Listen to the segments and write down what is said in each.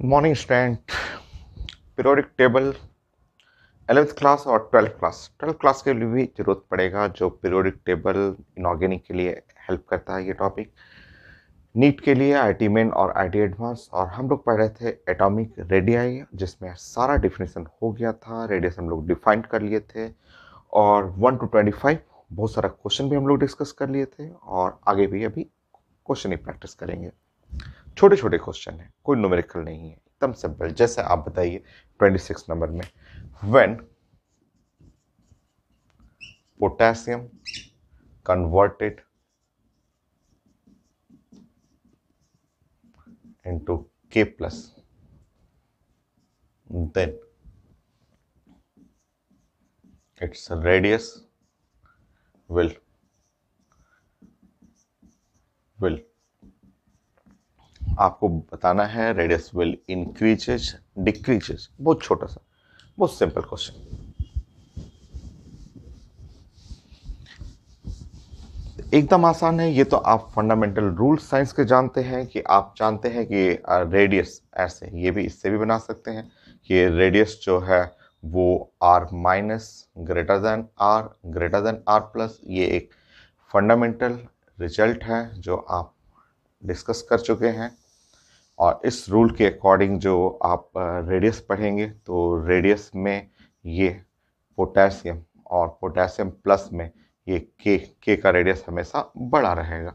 Morning student. Periodic table 11th class और 12th class के लिए भी जरूरत पड़ेगा। जो पीरियोडिक टेबल इनऑर्गेनिक के लिए हेल्प करता है ये टॉपिक। नीट के लिए आईटी मेन और आईटी एडवांस, और हम लोग पढ़ रहे थे एटॉमिक रेडियाई, जिसमें सारा डिफिनेशन हो गया था। रेडियस हम लोग डिफाइन कर लिए थे, और 1 to 25 बहुत सारा क्वेश्चन भी हम लोग डिस्कस कर लिए थे, और आगे भी अभी क्वेश्चन ही प्रैक्टिस करेंगे। छोटे छोटे क्वेश्चन है, कोई न्यूमेरिकल नहीं है, एकदम सिंपल। जैसे आप बताइए 26 नंबर में, when potassium converted into K plus, then its radius will आपको बताना है रेडियस विल इंक्रीजेज डिक्रीजेज। बहुत छोटा सा, बहुत सिंपल क्वेश्चन। एकदम आसान है ये तो। आप फंडामेंटल रूल साइंस के जानते हैं कि आप जानते हैं कि रेडियस ऐसे, ये भी इससे भी बना सकते हैं कि रेडियस जो है वो r minus greater than r plus. ये एक फंडामेंटल रिजल्ट है जो आप डिस्कस कर चुके हैं, और इस रूल के अकॉर्डिंग जो आप रेडियस पढ़ेंगे तो रेडियस में ये पोटेशियम और पोटेशियम प्लस में ये के का रेडियस हमेशा बड़ा रहेगा।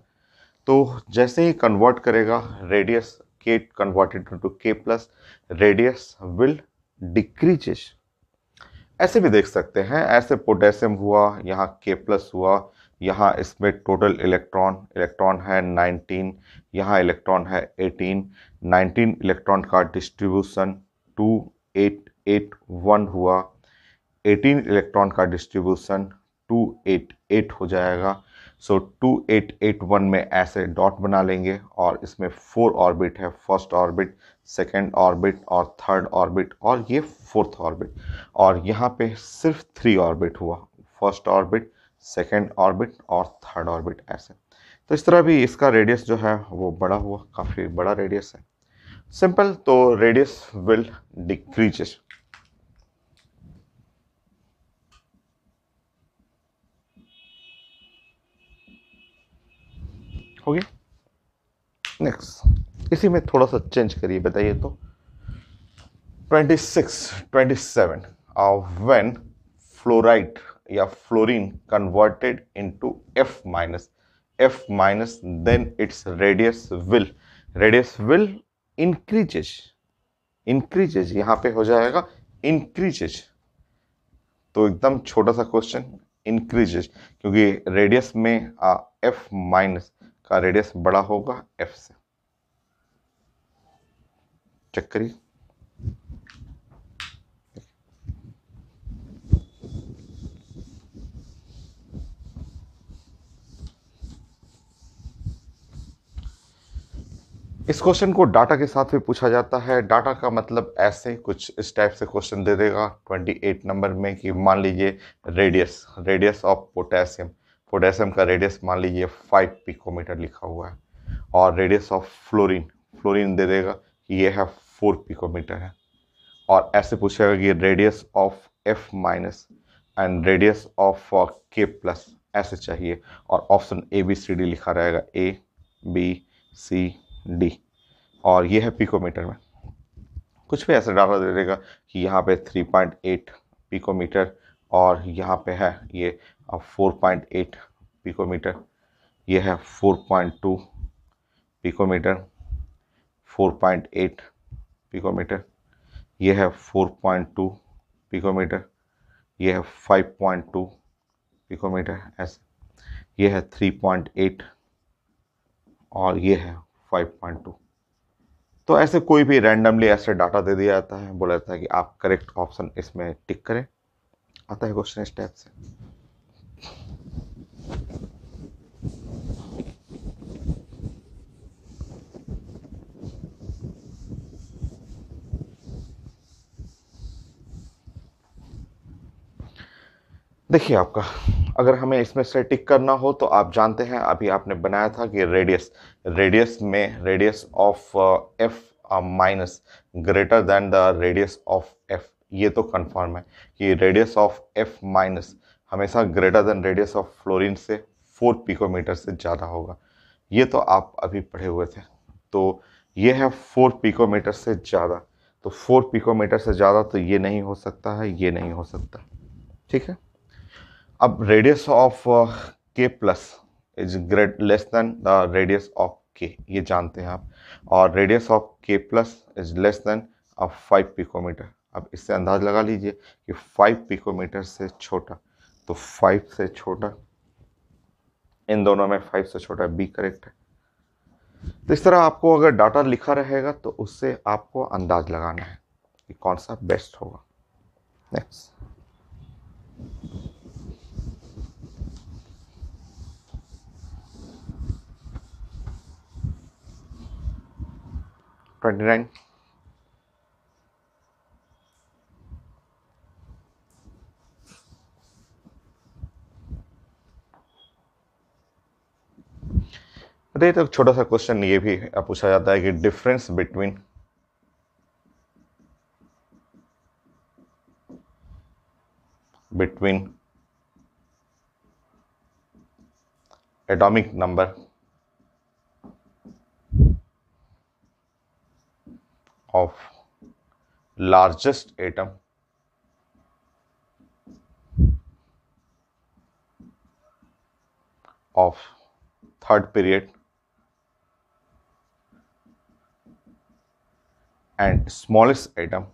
तो जैसे ही कन्वर्ट करेगा रेडियस के कन्वर्टेड टू के प्लस, रेडियस विल डिक्रीजेस। ऐसे भी देख सकते हैं, ऐसे पोटेशियम हुआ, यहाँ के प्लस हुआ, यहाँ इसमें टोटल इलेक्ट्रॉन है 19, यहाँ इलेक्ट्रॉन है 18। 19 इलेक्ट्रॉन का डिस्ट्रीब्यूशन 2881 हुआ, 18 इलेक्ट्रॉन का डिस्ट्रीब्यूशन 288 हो जाएगा। सो 2881 में ऐसे डॉट बना लेंगे, और इसमें 4 ऑर्बिट है, फर्स्ट ऑर्बिट, सेकेंड ऑर्बिट और थर्ड ऑर्बिट, और ये फोर्थ ऑर्बिट। और यहाँ पे सिर्फ 3 ऑर्बिट हुआ, फर्स्ट ऑर्बिट, सेकेंड ऑर्बिट और थर्ड ऑर्बिट ऐसे। तो इस तरह भी इसका रेडियस जो है वो बड़ा हुआ, काफ़ी बड़ा रेडियस है। सिंपल। तो रेडियस विल डिक्रीजेस। हो गया। नेक्स्ट, इसी में थोड़ा सा चेंज करिए, बताइए तो 27 व्हेन फ्लोराइड या fluorine converted into F minus, then its radius will increases यहाँ पे हो जाएगा इंक्रीजेज। तो एकदम छोटा सा क्वेश्चन, इंक्रीजेज, क्योंकि रेडियस में F माइनस का रेडियस बड़ा होगा F से। चेक करिए। इस क्वेश्चन को डाटा के साथ भी पूछा जाता है। डाटा का मतलब ऐसे कुछ इस टाइप से क्वेश्चन दे देगा 28 नंबर में कि मान लीजिए रेडियस ऑफ पोटेशियम का रेडियस मान लीजिए 5 पिकोमीटर लिखा हुआ है, और रेडियस ऑफ फ्लोरीन दे देगा कि ये है 4 पिकोमीटर है। और ऐसे पूछेगा कि radius of F minus and radius of K plus ऐसे चाहिए, और ऑप्शन ABCD लिखा रहेगा, ABCD, और ये है पिकोमीटर में। कुछ भी ऐसे डाटा दे देगा कि यहाँ पे 3.8 पिकोमीटर, और यहाँ पे है ये 4.8 पिकोमीटर, ये है 4.2 पिकोमीटर, 4.8 पिकोमीटर, ये है 4.2 पिकोमीटर, ये है 5.2 पिकोमीटर ऐसे, ये है 3.8 और ये है 5.2। तो ऐसे कोई भी रैंडमली ऐसे डाटा दे दिया जाता है, बोला जाता है कि आप करेक्ट ऑप्शन इसमें टिक करें। आता है क्वेश्चन इस टाइप से। देखिए, आपका अगर हमें इसमें से टिक करना हो तो आप जानते हैं, अभी आपने बनाया था कि radius of F minus greater than the radius of F. ये तो कंफर्म है कि रेडियस ऑफ एफ माइनस हमेशा greater than radius of fluorine से 4 पिकोमीटर से ज़्यादा होगा। ये तो आप अभी पढ़े हुए थे। तो ये है 4 पिकोमीटर से ज़्यादा, तो 4 पिकोमीटर से ज़्यादा तो ये नहीं हो सकता है, ये नहीं हो सकता। ठीक है। अब radius of K plus is great less than the radius of K, ये जानते हैं आप, और radius of K plus is less than 5 picometer. अब इससे अंदाज लगा लीजिए कि 5 पिकोमीटर से छोटा, तो 5 से छोटा, इन दोनों में 5 से छोटा, बी करेक्ट है। तो इस तरह आपको अगर डाटा लिखा रहेगा तो उससे आपको अंदाज लगाना है कि कौन सा बेस्ट होगा। Next, twenty nine. देखिए, तो छोटा सा क्वेश्चन ये भी पूछा जाता है कि difference between atomic number of largest atom of third period and smallest atom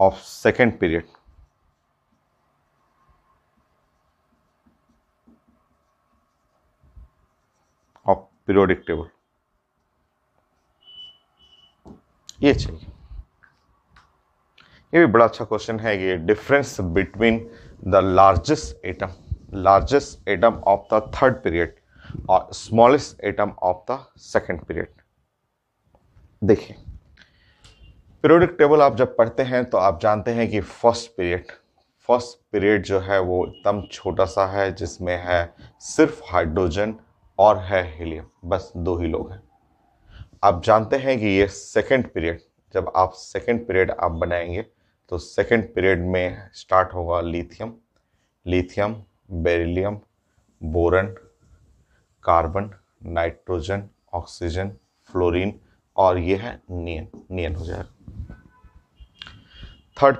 of second period of periodic table। ये चाहिए। ये भी बड़ा अच्छा क्वेश्चन है कि difference between the largest atom of the third period और smallest atom of the second period. देखिए, पीरियोडिक टेबल आप जब पढ़ते हैं तो आप जानते हैं कि फर्स्ट पीरियड जो है वो एकदम छोटा सा है, जिसमें है सिर्फ हाइड्रोजन और है हीलियम, बस 2 ही लोग हैं। आप जानते हैं कि ये सेकंड पीरियड, जब आप सेकंड पीरियड आप बनाएंगे तो सेकंड पीरियड में स्टार्ट होगा lithium, beryllium, boron, carbon, nitrogen, oxygen, fluorine, और ये है नियन हो जाएगा। थर्ड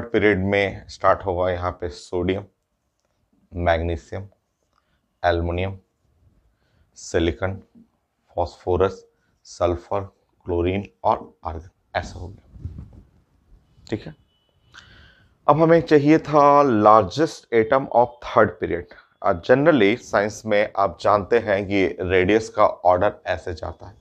पीरियड में स्टार्ट होगा यहाँ पे sodium, magnesium, aluminium, silicon, phosphorus, sulphur, chlorine और आर्गन, ऐसा हो गया। ठीक है। अब हमें चाहिए था largest atom of third period. Generally science में आप जानते हैं कि रेडियस का ऑर्डर ऐसे जाता है।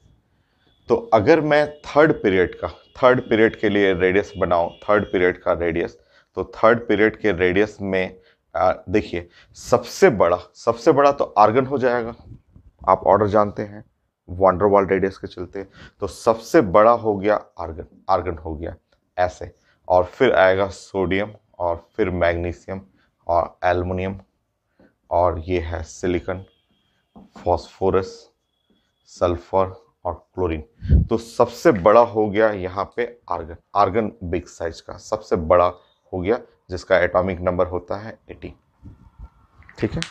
तो अगर मैं थर्ड पीरियड के लिए रेडियस बनाऊं, थर्ड पीरियड का रेडियस, तो थर्ड पीरियड के रेडियस में देखिए, सबसे बड़ा तो आर्गन हो जाएगा। आप ऑर्डर जानते हैं वान डेर वाल रेडियस के चलते, तो सबसे बड़ा हो गया आर्गन हो गया ऐसे, और फिर आएगा सोडियम, और फिर मैग्नीशियम और एल्युमिनियम, और ये है सिलिकॉन, फॉस्फोरस, सल्फर और क्लोरीन। तो सबसे बड़ा हो गया यहाँ पे आर्गन बिग साइज का सबसे बड़ा हो गया, जिसका एटॉमिक नंबर होता है 18। ठीक है।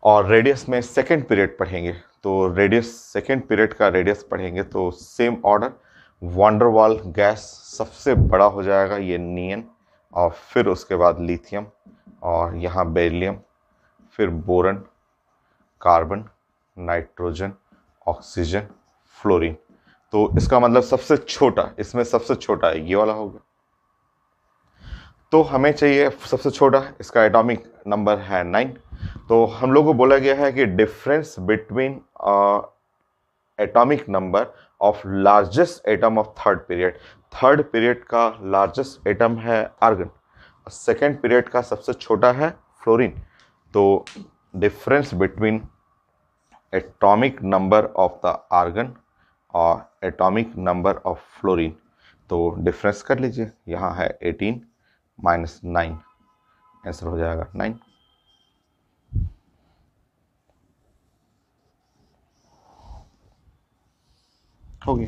और रेडियस में सेकेंड पीरियड पढ़ेंगे तो सेकेंड पीरियड का रेडियस पढ़ेंगे तो सेम ऑर्डर, वान डेर वाल गैस सबसे बड़ा हो जाएगा, ये नियन, और फिर उसके बाद लिथियम, और यहाँ बेरिलियम, फिर boron, carbon, nitrogen, oxygen, fluorine. तो इसका मतलब इसमें सबसे छोटा है ये वाला होगा। तो हमें चाहिए सबसे छोटा, इसका एटॉमिक नंबर है 9। तो हम लोगों को बोला गया है कि difference between atomic number of largest atom of third period का लार्जेस्ट एटम है आर्गन, सेकेंड पीरियड का सबसे छोटा है फ्लोरीन। तो difference between atomic number of the argon और एटॉमिक नंबर ऑफ फ्लोरीन, तो डिफरेंस कर लीजिए, यहाँ है 18 माइनस 9, आंसर हो जाएगा 9। हो गई।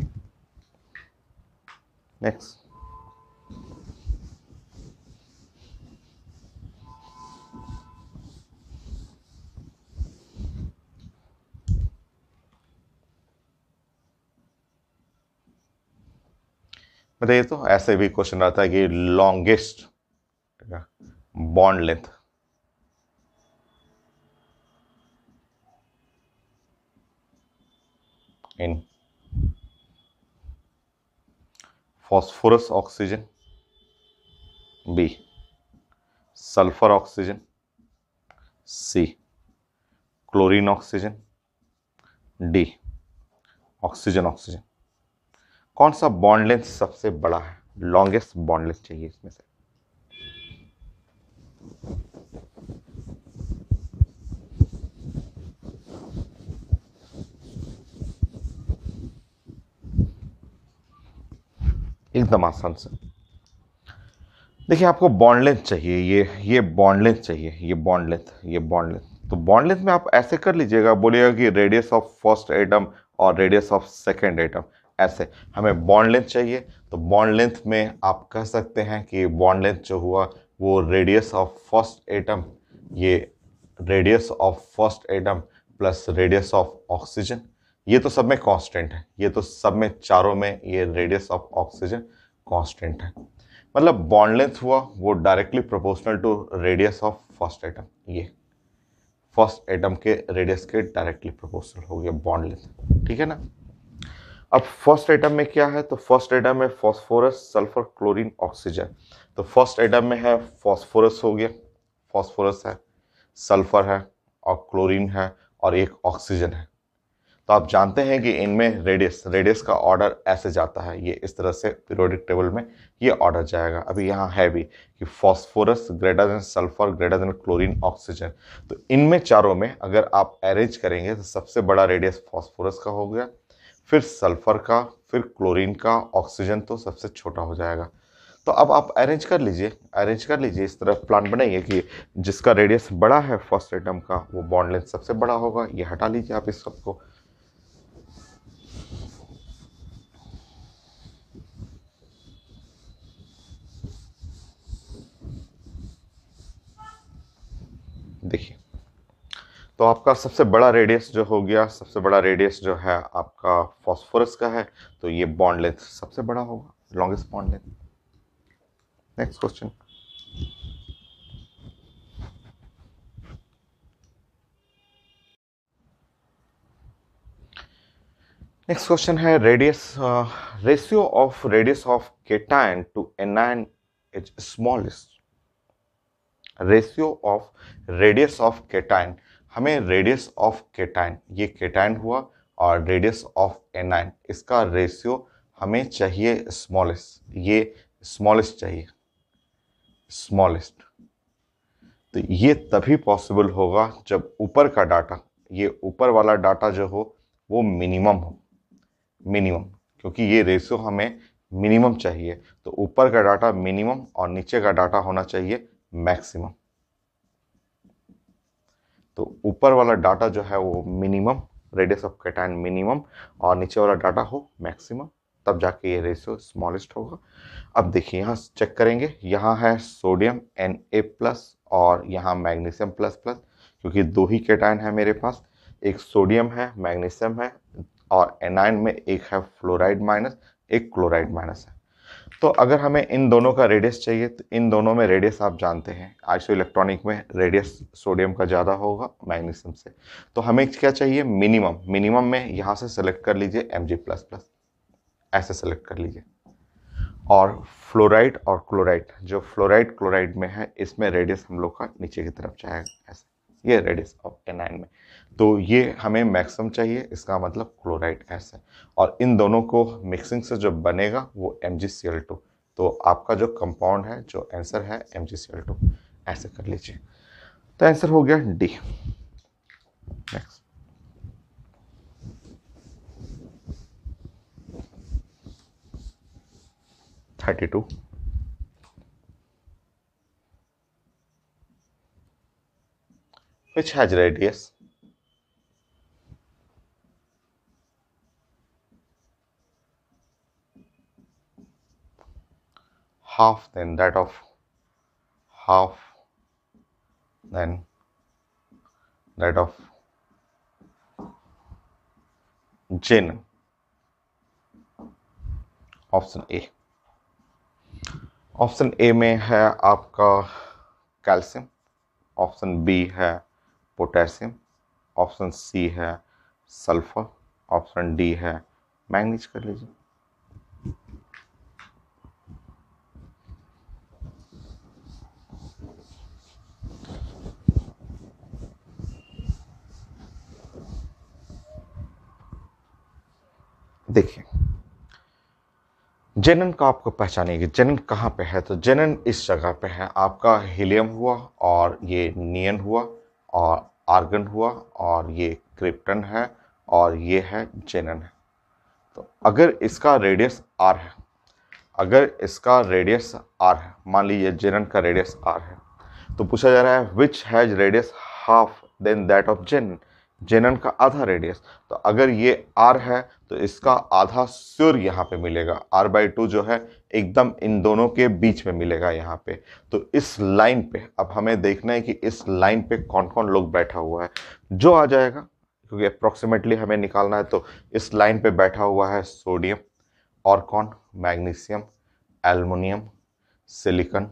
नेक्स्ट, बताइए तो ऐसे भी क्वेश्चन आता है कि longest bond length, in phosphorus oxygen, B sulphur oxygen, C chlorine oxygen, D oxygen oxygen. कौन सा बॉन्ड लेंथ सबसे बड़ा है, लॉन्गेस्ट बॉन्ड लेंथ चाहिए इसमें से? एकदम आसान से देखिए, आपको बॉन्ड लेंथ चाहिए, ये बॉन्ड लेंथ चाहिए, ये बॉन्ड लेंथ, ये बॉन्ड लेंथ। तो बॉन्ड लेंथ में आप ऐसे कर लीजिएगा, बोलिएगा कि रेडियस ऑफ फर्स्ट एटम और रेडियस ऑफ सेकंड एटम, ऐसे हमें बॉन्ड लेंथ चाहिए। तो बॉन्ड लेंथ में आप कह सकते हैं कि बॉन्ड लेंथ जो हुआ वो रेडियस ऑफ फर्स्ट एटम, ये radius of first atom plus radius of oxygen, ये तो सब में कांस्टेंट है, ये तो सब में चारों में ये रेडियस ऑफ ऑक्सीजन कांस्टेंट है। मतलब बॉन्ड लेंथ हुआ वो directly proportional to radius of first atom, ये फर्स्ट एटम के रेडियस के डायरेक्टली प्रोपोर्शनल हो गया बॉन्ड लेंथ, ठीक है ना। अब फर्स्ट एटम में क्या है, तो फर्स्ट एटम में फॉस्फोरस, सल्फर, क्लोरीन, ऑक्सीजन। तो फर्स्ट एटम में है फॉस्फोरस हो गया, फॉस्फोरस है, सल्फर है और क्लोरीन है और एक ऑक्सीजन है। तो आप जानते हैं कि इनमें रेडियस का ऑर्डर ऐसे जाता है, ये इस तरह से पीरियोडिक टेबल में ये ऑर्डर जाएगा। अभी यहाँ है भी कि phosphorus greater than sulphur greater than chlorine oxygen. तो इनमें चारों में अगर आप अरेंज करेंगे तो सबसे बड़ा रेडियस फॉस्फोरस का हो गया, फिर सल्फर का, फिर क्लोरीन का, ऑक्सीजन तो सबसे छोटा हो जाएगा। तो अब आप अरेंज कर लीजिए, इस तरह प्लान बनाइए कि जिसका रेडियस बड़ा है फर्स्ट एटम का वो बॉन्ड लेंथ सबसे बड़ा होगा। ये हटा लीजिए आप इस सबको, देखिए। तो आपका सबसे बड़ा रेडियस जो हो गया, सबसे बड़ा रेडियस जो है आपका फॉस्फोरस का है, तो ये बॉन्ड लेंथ सबसे बड़ा होगा, longest bond length. Next question, है radius of cation to anion is smallest. Radius of cation, हमें रेडियस ऑफ केटायन, ये केटायन हुआ, और रेडियस ऑफ एनायन, इसका रेशियो हमें चाहिए स्मॉलेस्ट, ये स्मॉलेस्ट चाहिए, स्मॉलेस्ट। तो ये तभी पॉसिबल होगा जब ऊपर का डाटा, ये ऊपर वाला डाटा जो हो वो मिनिमम हो, मिनिमम, क्योंकि ये रेशियो हमें मिनिमम चाहिए। तो ऊपर का डाटा मिनिमम और नीचे का डाटा होना चाहिए मैक्सिमम। तो ऊपर वाला डाटा जो है वो minimum, radius of cation minimum, और नीचे वाला डाटा हो मैक्सिमम, तब जाके ये रेशियो स्मॉलेस्ट होगा। अब देखिए यहाँ चेक करेंगे, यहाँ है सोडियम Na+ और यहाँ मैग्नीशियम प्लस प्लस, क्योंकि दो ही केटायन है मेरे पास, एक सोडियम है, मैग्नीशियम है, और एनायन में एक है फ्लोराइड माइनस, एक क्लोराइड माइनस है। तो अगर हमें इन दोनों का रेडियस चाहिए, तो इन दोनों में रेडियस आप जानते हैं, आइसो इलेक्ट्रॉनिक में रेडियस सोडियम का ज़्यादा होगा मैग्नीशियम से। तो हमें क्या चाहिए, मिनिमम। मिनिमम में यहाँ से सेलेक्ट कर लीजिए Mg++, ऐसे सेलेक्ट कर लीजिए। और फ्लोराइड और क्लोराइड, जो फ्लोराइड क्लोराइड में है, इसमें रेडियस हम लोग का नीचे की तरफ जाएगा, ऐसे, ये रेडियस ऑफ एनायन में। तो ये हमें मैक्सिमम चाहिए, इसका मतलब क्लोराइड ऐसे। और इन दोनों को मिक्सिंग से जो बनेगा वो MgCl2। तो आपका जो कंपाउंड है, जो आंसर है MgCl2, ऐसे कर लीजिए। तो आंसर हो गया D. Next, 32, which has radius half than that of half than that of Gen. Option A. Option A में है आपका कैल्शियम, ऑप्शन बी है पोटेशियम, ऑप्शन सी है सल्फर, ऑप्शन डी है मैंगनीज। कर लीजिए। देखिए, जेनन का आपको पहचानेगी, जेनन कहाँ पे है, तो जेनन इस जगह पे है, आपका हीलियम हुआ और ये नियन हुआ और आर्गन हुआ और ये क्रिप्टन है और ये है जेनन है। तो अगर इसका रेडियस आर है, अगर इसका रेडियस आर है, मान लीजिए जेनन का रेडियस आर है, तो पूछा जा रहा है which has radius half than that of xenon, xenon का आधा रेडियस। तो अगर ये आर है तो इसका आधा श्योर यहाँ पे मिलेगा, r/2 जो है एकदम इन दोनों के बीच में मिलेगा यहाँ पे। तो इस लाइन पे अब हमें देखना है कि इस लाइन पे कौन कौन लोग बैठा हुआ है, जो आ जाएगा, क्योंकि अप्रोक्सीमेटली हमें निकालना है। तो इस लाइन पे बैठा हुआ है सोडियम और कौन, magnesium, aluminium, silicon,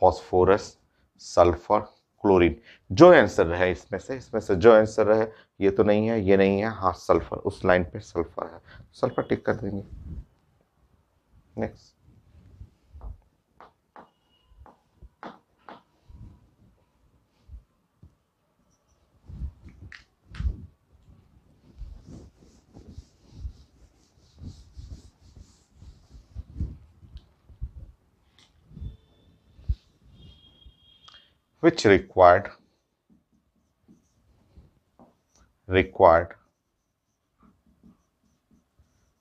phosphorus, sulphur, chlorine. जो आंसर रहे इसमें से जो आंसर रहे, ये तो नहीं है, ये नहीं है, हाँ सल्फर, उस लाइन पे सल्फर है, सल्फर टिक कर देंगे। Next, which required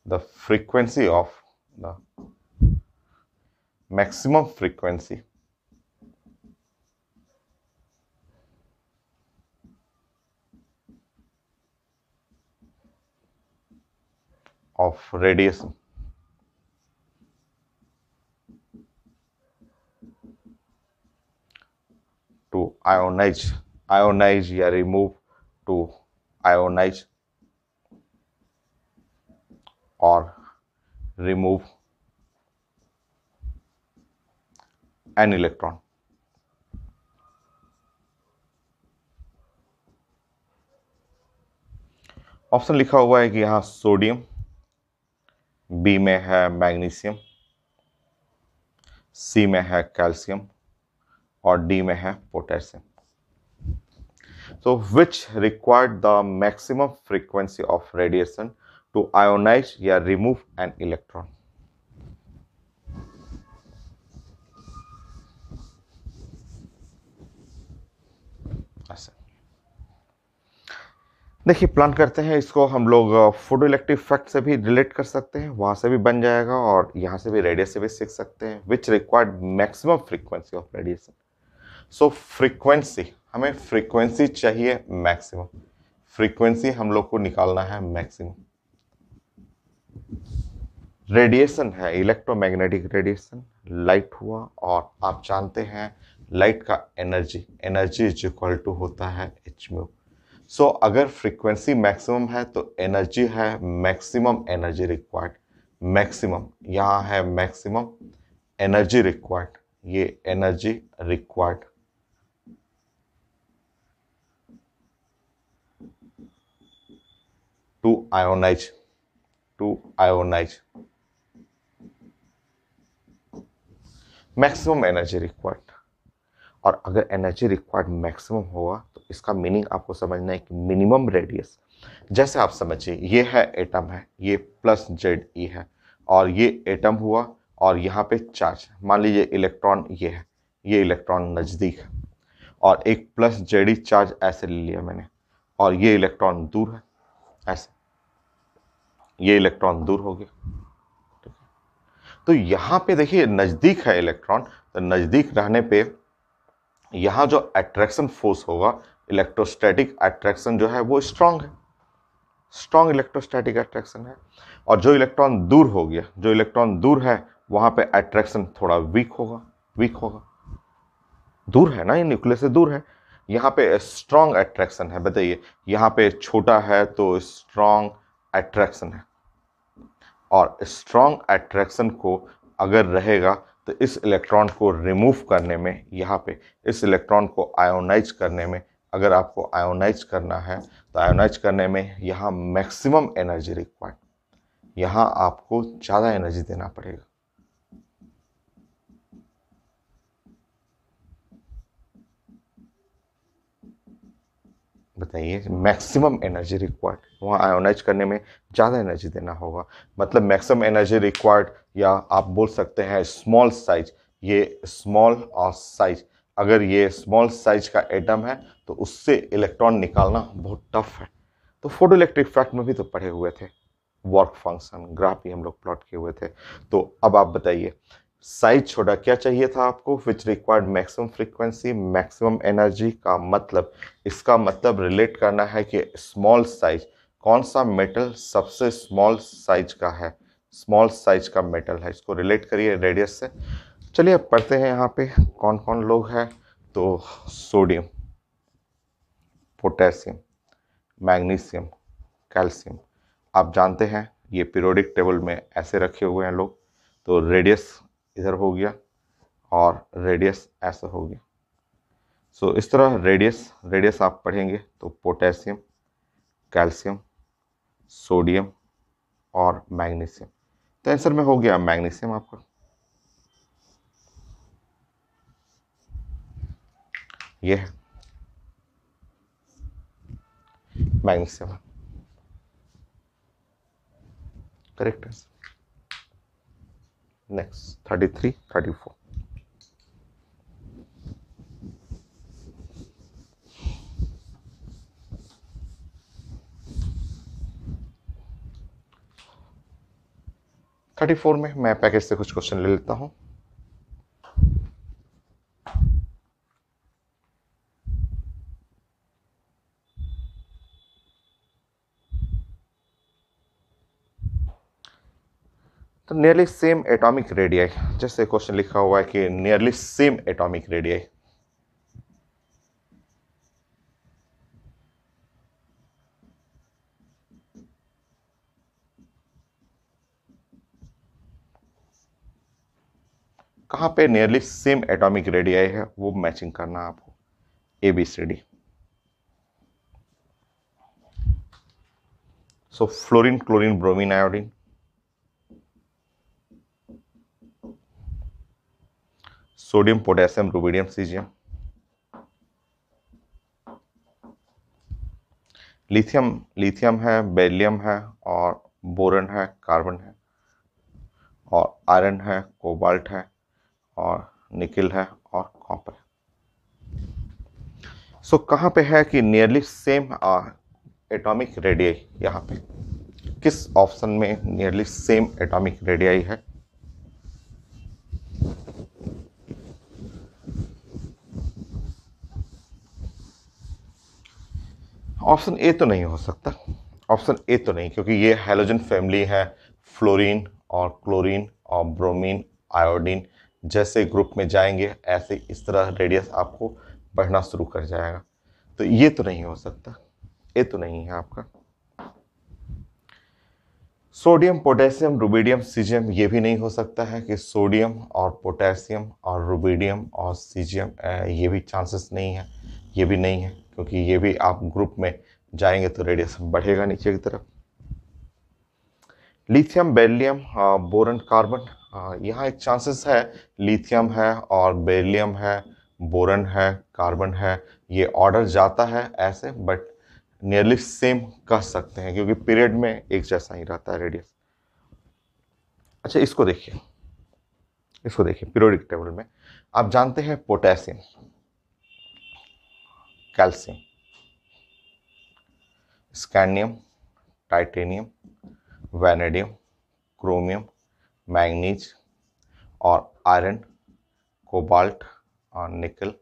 the frequency of the maximum frequency of radiation to ionize या remove, to ionize or remove an electron। Option लिखा हुआ है कि यहां सोडियम, बी में है मैग्नीशियम, सी में है कैल्शियम और डी में है potassium. So which required the maximum frequency of radiation to ionize या remove an electron? ऐसे देखिए, प्लान करते हैं इसको हम लोग फोटो इलेक्ट्रिक इफेक्ट से भी रिलेट कर सकते हैं, वहां से भी बन जाएगा और यहाँ से भी रेडियस से भी सीख सकते हैं। Which required maximum frequency of radiation. So frequency, हमें फ्रीक्वेंसी चाहिए मैक्सिमम, फ्रीक्वेंसी हम लोग को निकालना है मैक्सिमम। रेडिएशन है इलेक्ट्रोमैग्नेटिक रेडिएशन, लाइट हुआ, और आप जानते हैं लाइट का energy, energy is equal to होता है hν। सो अगर फ्रीक्वेंसी मैक्सिमम है तो एनर्जी है मैक्सिमम एनर्जी रिक्वायर्ड, मैक्सिमम यहाँ है मैक्सिमम एनर्जी रिक्वायर्ड, ये energy required to ionize, maximum energy required. और अगर एनर्जी रिक्वायर्ड मैक्सिमम होगा तो इसका मीनिंग आपको समझना है कि मिनिमम रेडियस, जैसे आप समझिए ये है एटम है, ये प्लस Ze है और ये एटम हुआ और यहाँ पे चार्ज, मान लीजिए इलेक्ट्रॉन ये है, ये इलेक्ट्रॉन नज़दीक है और एक प्लस Ze चार्ज ऐसे ले लिया मैंने और ये इलेक्ट्रॉन दूर है, ऐसे ये इलेक्ट्रॉन दूर हो गया। तो यहाँ पे देखिए नज़दीक है इलेक्ट्रॉन, तो नज़दीक रहने पे यहाँ जो अट्रैक्शन फोर्स होगा, इलेक्ट्रोस्टैटिक अट्रैक्शन जो है वो स्ट्रांग है, स्ट्रांग इलेक्ट्रोस्टैटिक अट्रैक्शन है। और जो इलेक्ट्रॉन दूर हो गया, जो इलेक्ट्रॉन दूर है वहाँ पे अट्रैक्शन थोड़ा वीक होगा, वीक होगा, दूर है ना, ये न्यूक्लियस से दूर है। यहाँ पे स्ट्रांग अट्रैक्शन है, बताइए यहाँ पे छोटा है तो स्ट्रांग अट्रैक्शन है, और स्ट्रांग अट्रैक्शन को अगर रहेगा तो इस इलेक्ट्रॉन को रिमूव करने में, यहाँ पे इस इलेक्ट्रॉन को आयोनाइज करने में, अगर आपको आयोनाइज करना है तो आयोनाइज करने में यहाँ मैक्सिमम एनर्जी रिक्वायर्ड, यहाँ आपको ज़्यादा एनर्जी देना पड़ेगा। बताइए, मैक्सिमम एनर्जी रिक्वायर्ड, वहाँ आयोनाइज करने में ज़्यादा एनर्जी देना होगा, मतलब मैक्सिमम एनर्जी रिक्वायर्ड, या आप बोल सकते हैं स्मॉल साइज। ये स्मॉल और साइज, अगर ये स्मॉल साइज का एटम है तो उससे इलेक्ट्रॉन निकालना बहुत टफ है। तो फोटो इलेक्ट्रिक इफेक्ट में भी तो पढ़े हुए थे, वर्क फंक्शन ग्राफ भी हम लोग प्लॉट किए हुए थे। तो अब आप बताइए, साइज छोटा, क्या चाहिए था आपको, विच required maximum frequency maximum energy, का मतलब, इसका मतलब रिलेट करना है कि स्मॉल साइज, कौन सा मेटल सबसे स्मॉल साइज का है, स्मॉल साइज का मेटल है, इसको रिलेट करिए रेडियस से। चलिए अब पढ़ते हैं यहाँ पे कौन कौन लोग हैं। तो सोडियम, पोटेशियम, मैग्नीशियम, कैल्शियम, आप जानते हैं ये पीरियोडिक टेबल में ऐसे रखे हुए हैं लोग। तो रेडियस इधर हो गया और रेडियस ऐसा हो गया। सो इस तरह रेडियस रेडियस आप पढ़ेंगे तो पोटेशियम, कैल्शियम, सोडियम और मैग्नीशियम। तो आंसर में हो गया मैग्नीशियम आपका। ये है magnesium, correct answer. Next 33, 34। Thirty four में मैं पैकेज से कुछ क्वेश्चन ले लेता हूं। तो नियरली सेम एटॉमिक रेडियाई, जैसे क्वेश्चन लिखा हुआ है कि नियरली सेम एटॉमिक रेडियाई, कहाँ पे नियरली सेम एटॉमिक रेडियाई है वो मैचिंग करना आपको, ABCD। So fluorine, chlorine, bromine, iodine, sodium, potassium, rubidium, caesium, lithium, lithium है, बेरिलियम है और बोरन है, कार्बन है, और आयरन है, कोबाल्ट है और निकिल है और कॉपर है। सो कहाँ पे है कि नियरली सेम एटॉमिक रेडियाई, यहाँ पे किस ऑप्शन में नियरली सेम एटॉमिक रेडियाई है। ऑप्शन ए तो नहीं हो सकता, ऑप्शन ए तो नहीं, क्योंकि ये हैलोजन फैमिली है, फ्लोरीन और क्लोरीन और ब्रोमीन, आयोडीन जैसे ग्रुप में जाएंगे ऐसे इस तरह रेडियस आपको बढ़ना शुरू कर जाएगा। तो ये तो नहीं हो सकता, ये तो नहीं है आपका। सोडियम, पोटेशियम, रुबिडियम, सीजियम, ये भी नहीं हो सकता है कि सोडियम और पोटेशियम और रुबिडियम और सीजियम, ये भी चांसेस नहीं है, ये भी नहीं है, क्योंकि ये भी आप ग्रुप में जाएंगे तो रेडियस बढ़ेगा नीचे की तरफ। लिथियम, बेरिलियम, बोरन, कार्बन, यहाँ एक चांसेस है, लिथियम है और बेरिलियम है, बोरन है, कार्बन है, ये ऑर्डर जाता है ऐसे, बट नियरली सेम कह सकते हैं क्योंकि पीरियड में एक जैसा ही रहता है रेडियस। अच्छा इसको देखिए, इसको देखिए पीरियोडिक टेबल में आप जानते हैं potassium, calcium, scandium, titanium, vanadium, chromium, manganese, और आयरन, कोबाल्ट और निकल,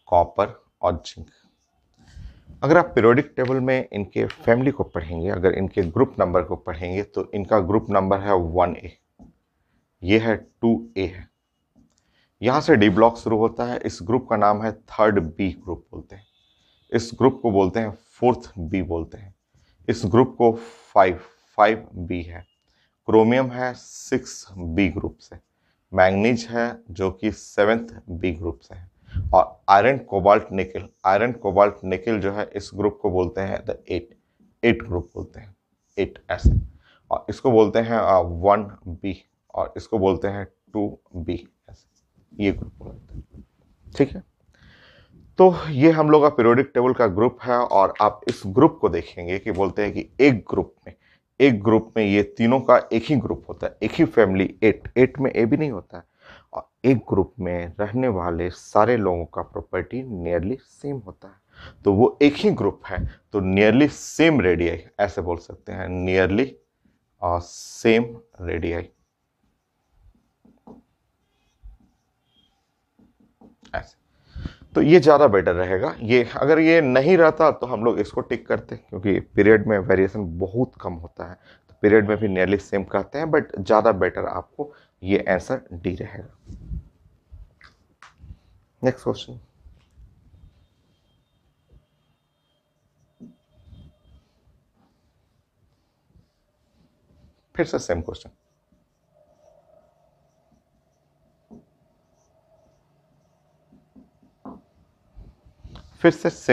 कॉपर और जिंक। अगर आप पीरियोडिक टेबल में इनके फैमिली को पढ़ेंगे, अगर इनके ग्रुप नंबर को पढ़ेंगे, तो इनका ग्रुप नंबर है 1A, ये है 2A है। यहाँ से डी ब्लॉक शुरू होता है। इस ग्रुप का नाम है 3rd B ग्रुप बोलते हैं। इस ग्रुप को बोलते हैं 4th B बोलते हैं। इस ग्रुप को 5B है। क्रोमियम है 6B ग्रुप से। मैंगनीज है जो कि 7th B ग्रुप से है। और आयरन कोबाल्ट निकल जो है, इस ग्रुप को बोलते हैं द 8 ग्रुप बोलते हैं, 8 ऐसे। और इसको बोलते हैं 1B, और इसको बोलते हैं 2B ऐसे, ये ग्रुप बोलते हैं। ठीक है, तो ये हम लोग का पीरियोडिक टेबल का ग्रुप है। और आप इस ग्रुप को देखेंगे कि बोलते हैं कि एक ग्रुप में ये तीनों का एक ही ग्रुप होता है, एक ही फैमिली, 8 में ए भी नहीं होता है। और एक ग्रुप में रहने वाले सारे लोगों का प्रॉपर्टी नियरली सेम होता है, तो वो एक ही ग्रुप है, तो नियरली सेम रेडियाई ऐसे बोल सकते हैं, नियरली सेम रेडियाई ऐसे। तो ये ज़्यादा बेटर रहेगा। ये अगर ये नहीं रहता तो हम लोग इसको टिक करते, क्योंकि पीरियड में वेरिएशन बहुत कम होता है, तो पीरियड में भी नियरली सेम कहते हैं, बट ज़्यादा बेटर आपको ये आंसर डी रहेगा। नेक्स्ट क्वेश्चन, फिर से सेम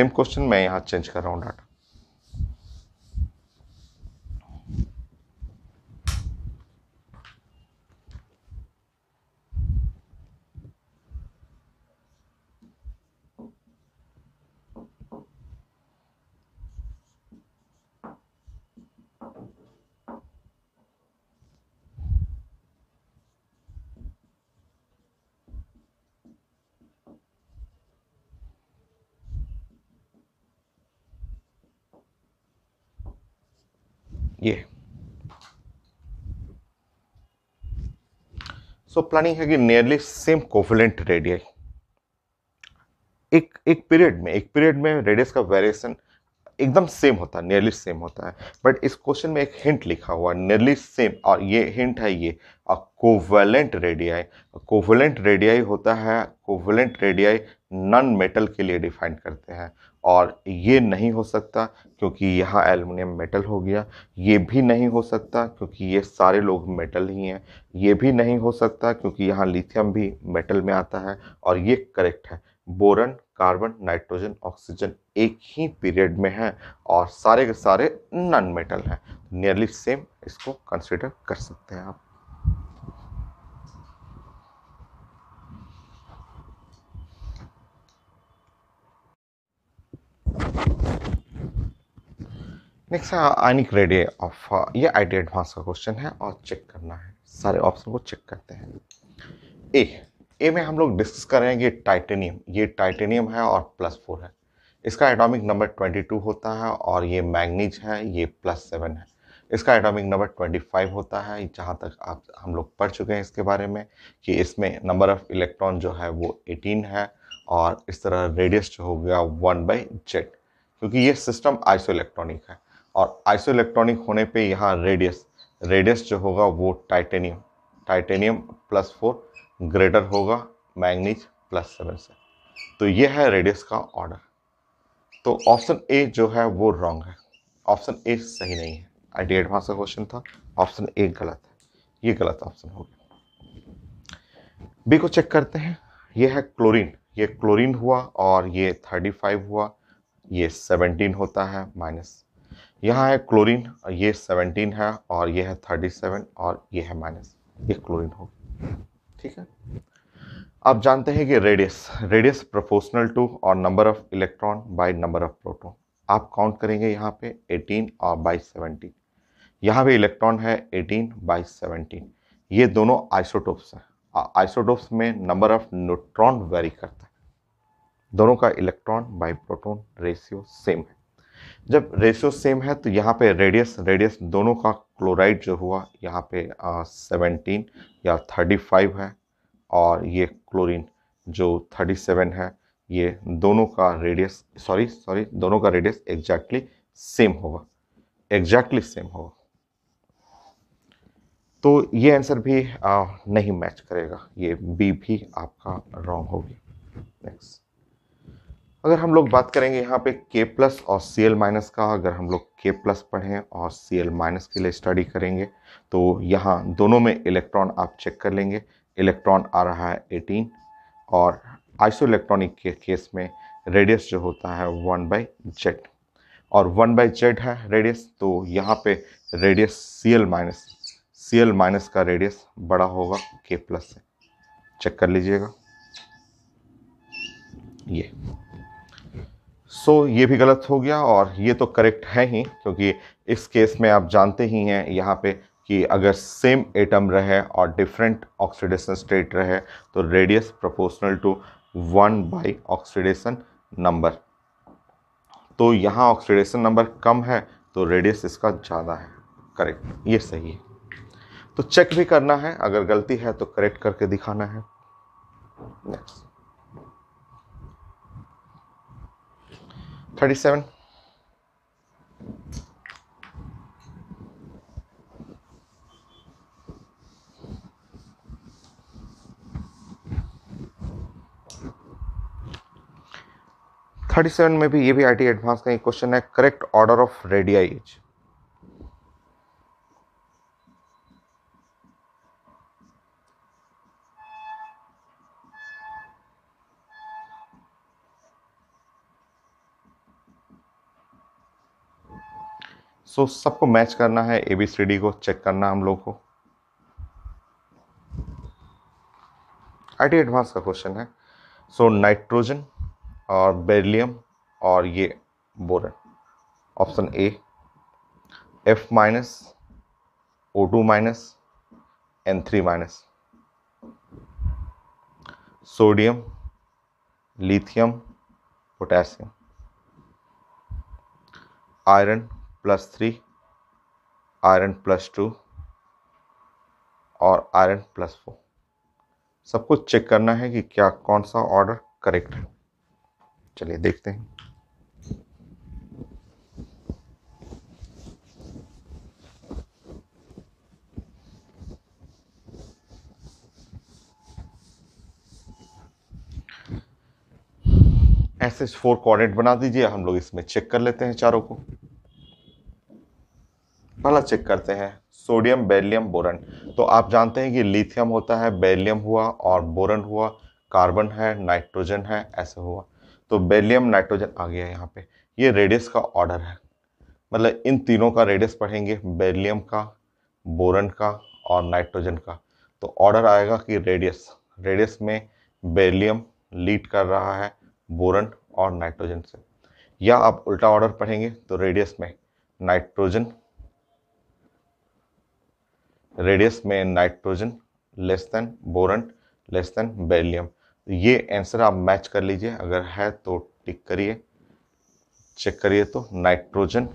क्वेश्चन, मैं यहां चेंज कर रहा हूं डाटा। ये सो प्लानिंग है कि नियरली सेम कोवेलेंट रेडियस एक पीरियड में रेडियस का वेरिएशन एकदम सेम होता है, नियरली सेम होता है। बट इस क्वेश्चन में एक हिंट लिखा हुआ है, नियरली सेम, और ये हिंट है, ये कोवेलेंट रेडियाई। कोवेलेंट रेडियाई होता है, कोवेलेंट रेडियाई नॉन मेटल के लिए डिफाइन करते हैं, और ये नहीं हो सकता क्योंकि यहाँ एल्युमिनियम मेटल हो गया। ये भी नहीं हो सकता क्योंकि ये सारे लोग मेटल ही हैं। ये भी नहीं हो सकता क्योंकि यहाँ लिथियम भी मेटल में आता है। और ये करेक्ट है, बोरन, कार्बन, नाइट्रोजन, ऑक्सीजन एक ही पीरियड में है और सारे के सारे नॉन मेटल हैं। नियरली सेम इसको कंसीडर कर सकते हैं आप। नेक्स्ट है आयनिक रेडियाई ऑफ, ये आईटी एडवांस का क्वेश्चन है और चेक करना है, सारे ऑप्शन को चेक करते हैं। ए में हम लोग डिस्कस कर रहे हैं कि टाइटेनियम, ये टाइटेनियम है और +4 है। इसका एटॉमिक नंबर 22 होता है, और ये मैंगनीज है, ये +7 है। इसका एटॉमिक नंबर 25 होता है। जहाँ तक हम लोग पढ़ चुके हैं इसके बारे में कि इसमें नंबर ऑफ इलेक्ट्रॉन जो है वो 18 है, और इस तरह रेडियस जो हो गया 1/z, क्योंकि ये सिस्टम आइसो इलेक्ट्रॉनिक है। और आइसो इलेक्ट्रॉनिक होने पे यहाँ रेडियस जो होगा वो टाइटेनियम +4 ग्रेटर होगा मैंगनीज +7 से। तो ये है रेडियस का ऑर्डर। तो ऑप्शन ए जो है वो रॉन्ग है, ऑप्शन ए सही नहीं है। आईटी एडवांस का क्वेश्चन था, ऑप्शन ए गलत है, ये गलत ऑप्शन हो गया। बी को चेक करते हैं। ये है क्लोरीन, ये क्लोरीन हुआ और ये 35 हुआ, ये 17 होता है माइनस। यहाँ है क्लोरीन, ये 17 है और ये है 37 और ये है माइनस, ये क्लोरीन होगा। ठीक है, आप जानते हैं कि रेडियस प्रोपोर्शनल टू और number of electron by number of proton. आप काउंट करेंगे यहाँ पे 18 और बाई 17, यहाँ पे इलेक्ट्रॉन है 18/17। ये दोनों आइसोटोप्स हैं। आइसोटोप्स में नंबर ऑफ न्यूट्रॉन वेरी करता है। दोनों का electron by proton ratio same है। जब रेशियो सेम है तो यहाँ पे रेडियस दोनों का क्लोराइड जो हुआ यहाँ पे 17 या 35 है, और ये क्लोरीन जो 37 है, ये दोनों का रेडियस दोनों का रेडियस एग्जैक्टली सेम होगा, एग्जैक्टली सेम होगा। तो ये आंसर भी नहीं मैच करेगा, ये बी भी आपका रॉन्ग होगी। नेक्स्ट, अगर हम लोग बात करेंगे यहाँ पे K प्लस और Cl माइनस का, अगर हम लोग K प्लस पढ़ें और Cl माइनस के लिए स्टडी करेंगे तो यहाँ दोनों में इलेक्ट्रॉन आप चेक कर लेंगे। इलेक्ट्रॉन आ रहा है 18, और आइसोइलेक्ट्रॉनिक के केस में रेडियस जो होता है 1/z, और 1/z है रेडियस, तो यहाँ पे रेडियस Cl माइनस का रेडियस बड़ा होगा K प्लस से। चेक कर लीजिएगा ये। ये भी गलत हो गया, और ये तो करेक्ट है ही, क्योंकि इस केस में आप जानते ही हैं यहाँ पे कि अगर सेम एटम रहे और डिफरेंट ऑक्सीडेशन स्टेट रहे तो radius proportional to 1 oxidation number. तो यहाँ ऑक्सीडेशन नंबर कम है तो रेडियस इसका ज़्यादा है। करेक्ट, ये सही है। तो चेक भी करना है, अगर गलती है तो करेक्ट करके दिखाना है। नेक्स्ट, 37, में भी ये भी आईटी एडवांस का एक क्वेश्चन है। Correct order of radii is. सबको मैच करना है, ABCD को चेक करना हम लोग को। आईटी एडवांस का क्वेश्चन है। नाइट्रोजन और बेरिलियम और ये boron. Option A F minus, O2 minus, N3 minus. Sodium, lithium, potassium. Iron +3, iron +2 और आयरन +4। सबको चेक करना है कि क्या कौन सा ऑर्डर करेक्ट है। चलिए देखते हैं। SH4 कोऑर्डिनेट बना दीजिए, हम लोग इसमें चेक कर लेते हैं चारों को। पहला चेक करते हैं सोडियम, बेरिलियम, बोरन। तो आप जानते हैं कि लिथियम होता है, बेरिलियम हुआ और बोरन हुआ, कार्बन है, नाइट्रोजन है, ऐसे हुआ। तो बेरिलियम नाइट्रोजन आ गया यहाँ पे। ये रेडियस का ऑर्डर है, मतलब इन तीनों का रेडियस पढ़ेंगे, बेरिलियम का, बोरन का और नाइट्रोजन का। तो ऑर्डर आएगा कि रेडियस में बेरिलियम लीड कर रहा है बोरन और नाइट्रोजन से, या आप उल्टा ऑर्डर पढ़ेंगे तो रेडियस में nitrogen less than boron less than beryllium. ये आंसर आप मैच कर लीजिए, अगर है तो टिक करिए, चेक करिए। तो नाइट्रोजन,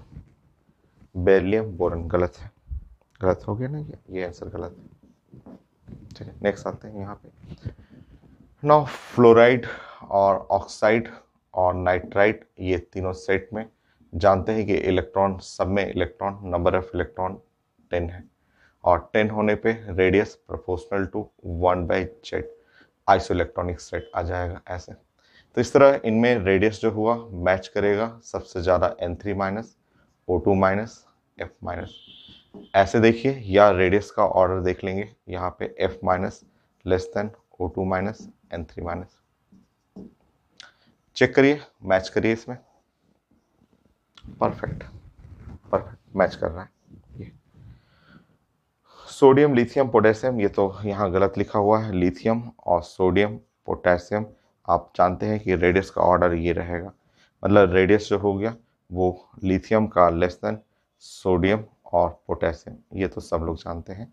बेरिलियम, बोरन गलत है, गलत हो गया ना, ये आंसर गलत है। चलिए नेक्स्ट आते हैं यहाँ पे। नाउ फ्लोराइड और ऑक्साइड और नाइट्राइट, ये तीनों सेट में जानते हैं कि इलेक्ट्रॉन, सब में इलेक्ट्रॉन, नंबर ऑफ इलेक्ट्रॉन 10 है, और 10 होने पे radius proportional to 1/z isoelectronic set आ जाएगा ऐसे। तो इस तरह इनमें रेडियस जो हुआ मैच करेगा, सबसे ज़्यादा N3 minus, O2 minus, F minus. ऐसे देखिए, या रेडियस का ऑर्डर देख लेंगे, यहाँ पे F minus less than O2 minus, N3 minus. Check करिए, मैच करिए इसमें। परफेक्ट मैच कर रहा है ये। सोडियम, लिथियम, पोटेशियम, ये तो यहाँ गलत लिखा हुआ है। लिथियम और सोडियम, पोटेशियम, आप जानते हैं कि रेडियस का ऑर्डर ये रहेगा, मतलब रेडियस जो हो गया वो लिथियम का लेस देन सोडियम और पोटेशियम, ये तो सब लोग जानते हैं।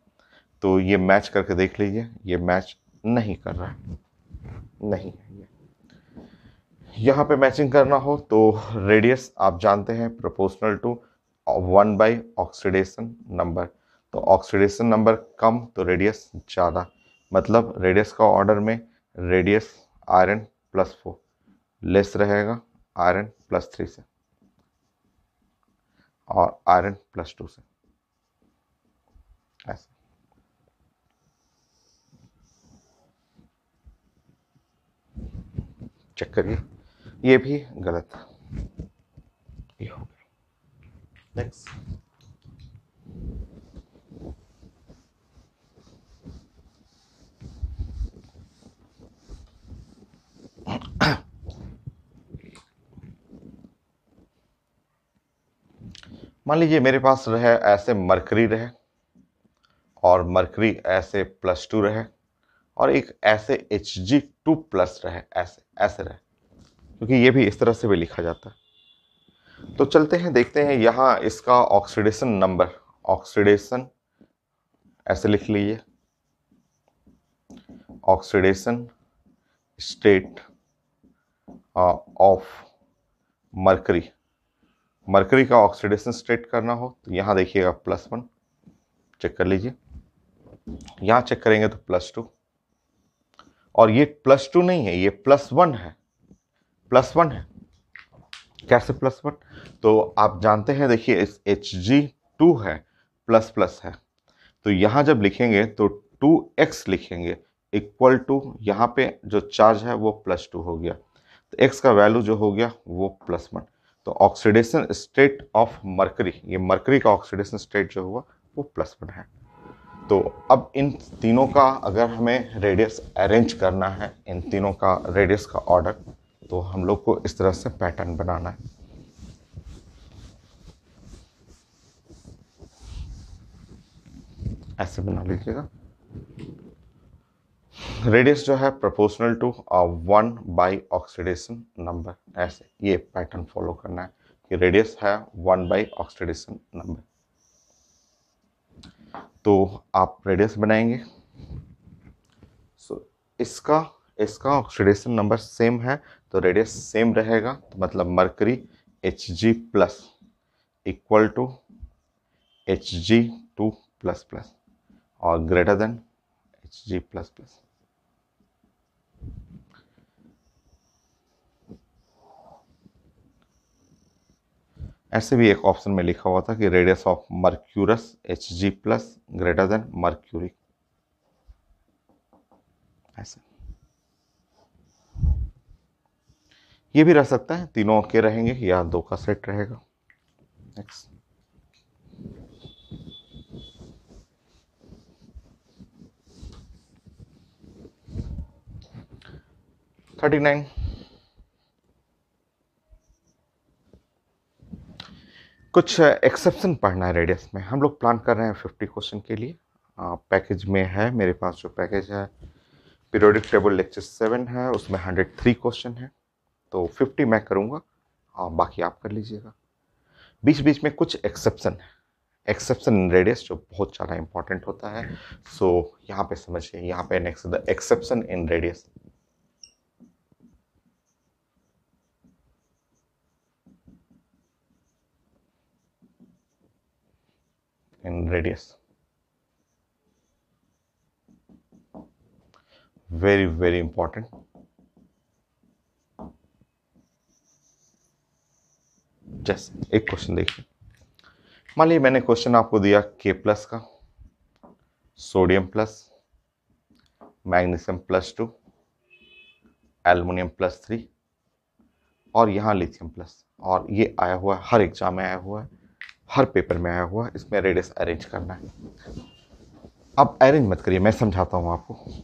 तो ये मैच करके देख लीजिए, ये मैच नहीं कर रहा है, नहीं है ये। यहाँ पे मैचिंग करना हो तो रेडियस आप जानते हैं proportional to 1 by oxidation number. तो ऑक्सीडेशन नंबर कम तो रेडियस ज़्यादा, मतलब रेडियस का ऑर्डर में रेडियस आयरन +4 लेस रहेगा आयरन +3 से और आयरन +2 से। ऐसे चेक करिए, ये भी गलत है, ये हो गया। नेक्स्ट, मान लीजिए मेरे पास रहे ऐसे मरकरी रहे और मरकरी ऐसे +2 रहे और एक ऐसे Hg2+ रहे, ऐसे ऐसे रहे, क्योंकि ये भी इस तरह से भी लिखा जाता है। तो चलते हैं देखते हैं यहाँ इसका ऑक्सीडेशन नंबर, ऑक्सीडेशन ऐसे लिख लीजिए, oxidation state of mercury. Mercury का ऑक्सीडेशन स्टेट करना हो तो यहाँ देखिएगा +1, चेक कर लीजिए, यहाँ चेक करेंगे तो +2, और ये +2 नहीं है, ये +1 है, +1 है। कैसे +1? तो आप जानते हैं, देखिए इस Hg2 है, प्लस प्लस है, तो यहाँ जब लिखेंगे तो 2x लिखेंगे इक्वल टू, यहाँ पे जो चार्ज है वो +2 हो गया, तो x का वैल्यू जो हो गया वो +1। तो ऑक्सीडेशन स्टेट ऑफ मरकरी, ये मरकरी का ऑक्सीडेशन स्टेट जो हुआ वो +1 है। तो अब इन तीनों का अगर हमें रेडियस अरेंज करना है, इन तीनों का रेडियस का ऑर्डर, तो हम लोग को इस तरह से पैटर्न बनाना है। ऐसे बना लीजिएगा, रेडियस जो है proportional to 1 by oxidation number, ऐसे ये पैटर्न फॉलो करना है कि रेडियस है 1 बाई ऑक्सीडेशन नंबर। तो आप रेडियस बनाएंगे, सो इसका ऑक्सीडेशन नंबर सेम है तो रेडियस सेम रहेगा, तो मतलब mercury Hg+ equal to Hg2++ और ग्रेटर देन Hg++। ऐसे भी एक ऑप्शन में लिखा हुआ था कि radius of mercurous Hg+ greater than mercury, ऐसे ये भी रह सकता है, तीनों के रहेंगे या दो का सेट रहेगा। नेक्स्ट, 39, कुछ एक्सेप्शन पढ़ना है रेडियस में। हम लोग प्लान कर रहे हैं 50 क्वेश्चन के लिए। पैकेज में है मेरे पास, जो पैकेज है पीरियोडिक टेबल लेक्चर 7 है, उसमें 103 क्वेश्चन है, तो 50 मैं करूँगा और बाकी आप कर लीजिएगा। बीच बीच में कुछ एक्सेप्शन है, एक्सेप्शन इन रेडियस जो बहुत ज़्यादा इंपॉर्टेंट होता है। सो यहाँ पे समझिए, यहाँ पे next the exception in radius. In radius very very important. जैसे एक क्वेश्चन देखिए, मान लीजिए मैंने क्वेश्चन आपको दिया K+ का, सोडियम प्लस, मैग्नीशियम +2, एल्युमिनियम +3 और यहाँ लिथियम प्लस, और ये आया हुआ है, हर एग्जाम में आया हुआ है, हर पेपर में आया हुआ है, इसमें रेडियस अरेंज करना है। अब अरेंज मत करिए, मैं समझाता हूँ आपको।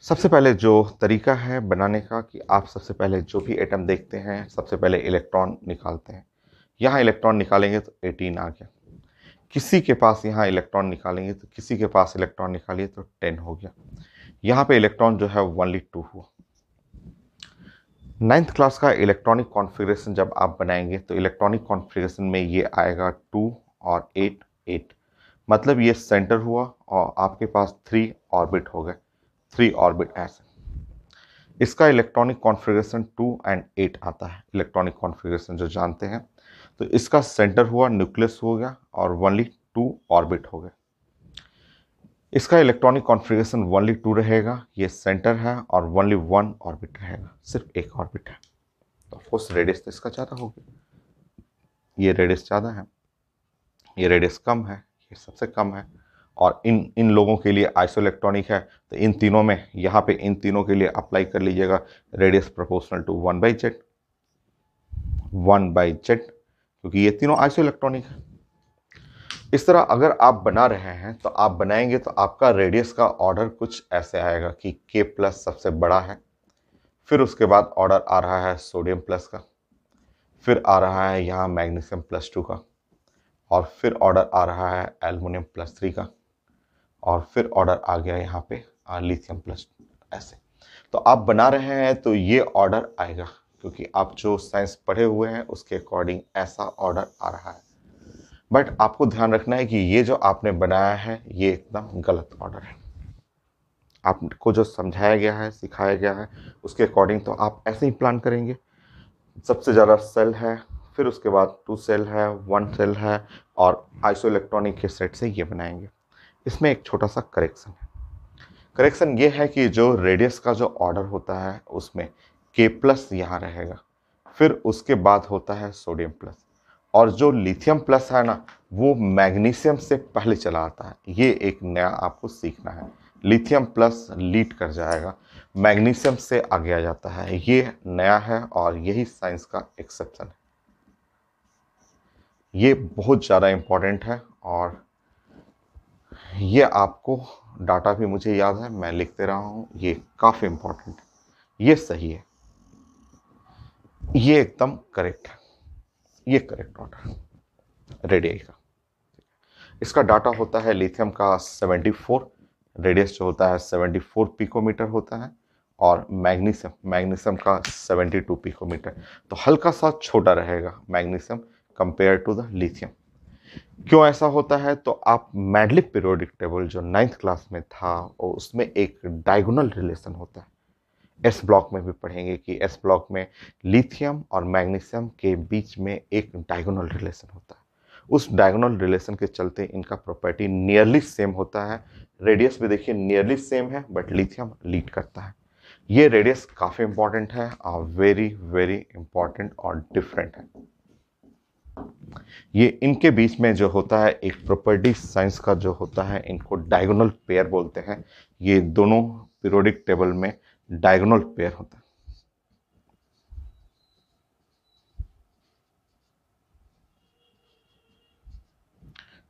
सबसे पहले जो तरीका है बनाने का कि आप सबसे पहले जो भी एटम देखते हैं सबसे पहले इलेक्ट्रॉन निकालते हैं। यहाँ इलेक्ट्रॉन निकालेंगे तो 18 आ गया, किसी के पास यहाँ इलेक्ट्रॉन निकालेंगे तो किसी के पास इलेक्ट्रॉन निकालिए तो 10 हो गया। यहाँ पे इलेक्ट्रॉन जो है ओनली 2 हुआ। 9th क्लास का इलेक्ट्रॉनिक कॉन्फ़िगरेशन जब आप बनाएंगे तो इलेक्ट्रॉनिक कॉन्फ़िगरेशन में ये आएगा 2 और 8 8, मतलब ये सेंटर हुआ और आपके पास 3 ऑर्बिट हो गए, 3 ऑर्बिट ऐसे। इसका इलेक्ट्रॉनिक कॉन्फ़िगरेशन 2 और 8 आता है। इलेक्ट्रॉनिक कॉन्फ़िगरेशन जो जानते हैं, तो इसका सेंटर हुआ, न्यूक्लियस हो गया और ओनली 2 ऑर्बिट हो गए। इसका इलेक्ट्रॉनिक कॉन्फ़िगरेशन ओनली 2 रहेगा, ये सेंटर है और ओनली 1 ऑर्बिट रहेगा, सिर्फ एक ऑर्बिट है। तो ऑफकोर्स रेडियस तो इसका ज़्यादा होगी, ये रेडियस ज़्यादा है, ये रेडियस कम है, ये सबसे कम है। और इन लोगों के लिए आइसोइलेक्ट्रॉनिक है, तो इन तीनों में यहाँ पे इन तीनों के लिए अप्लाई कर लीजिएगा radius proportional to 1/z, 1/z, क्योंकि ये तीनों आइसोइलेक्ट्रॉनिक है। इस तरह अगर आप बना रहे हैं तो आप बनाएंगे तो आपका रेडियस का ऑर्डर कुछ ऐसे आएगा कि K+ सबसे बड़ा है, फिर उसके बाद ऑर्डर आ रहा है सोडियम प्लस का, फिर आ रहा है यहाँ मैग्नीशियम +2 का, और फिर ऑर्डर आ रहा है एल्युमिनियम +3 का, और फिर ऑर्डर आ गया यहाँ पे लिथियम प्लस, ऐसे। तो आप बना रहे हैं तो ये ऑर्डर आएगा, क्योंकि आप जो साइंस पढ़े हुए हैं उसके अकॉर्डिंग ऐसा ऑर्डर आ रहा है। बट आपको ध्यान रखना है कि ये जो आपने बनाया है ये एकदम गलत ऑर्डर है। आपको जो समझाया गया है, सिखाया गया है, उसके अकॉर्डिंग तो आप ऐसे ही प्लान करेंगे। सबसे ज़्यादा सेल है, फिर उसके बाद 2 सेल है, 1 सेल है, और आइसोइलेक्ट्रॉनिक के सेट से ये बनाएंगे। इसमें एक छोटा सा करेक्शन है। करेक्शन ये है कि जो रेडियस का जो ऑर्डर होता है उसमें K+ यहाँ रहेगा, फिर उसके बाद होता है सोडियम प्लस, और जो लिथियम प्लस है ना, वो मैग्नीशियम से पहले चला आता है। ये एक नया आपको सीखना है। लिथियम प्लस लीड कर जाएगा, मैग्नीशियम से आगे आ जाता है। ये नया है और यही साइंस का एक्सेप्शन है। ये बहुत ज़्यादा इम्पॉर्टेंट है, और ये आपको डाटा भी मुझे याद है, मैं लिखते रहा हूँ। ये काफ़ी इम्पॉर्टेंट है, ये सही है, ये एकदम करेक्ट है, ये करेक्ट ऑर्डर रेडियस का। इसका डाटा होता है लिथियम का 74, रेडियस जो होता है 74 पिकोमीटर होता है, और मैग्नीशियम का 72 पिकोमीटर। तो हल्का सा छोटा रहेगा magnesium compare to the lithium. क्यों ऐसा होता है? तो आप मैडलिक पीरियोडिक टेबल जो 9th क्लास में था, और उसमें एक डायगोनल रिलेशन होता है। एस ब्लॉक में भी पढ़ेंगे कि एस ब्लॉक में लिथियम और मैग्नीशियम के बीच में एक डायगोनल रिलेशन होता है। उस डायगोनल रिलेशन के चलते इनका प्रॉपर्टी नियरली सेम होता है। रेडियस भी देखिए नियरली सेम है, बट लिथियम लीड करता है। ये रेडियस काफ़ी इंपॉर्टेंट है, वेरी वेरी इंपॉर्टेंट और डिफरेंट है। ये इनके बीच में जो होता है एक प्रॉपर्टी साइंस का जो होता है, इनको डायगोनल पेयर बोलते हैं। ये दोनों पीरियोडिक टेबल में डायगोनल पेयर होता है।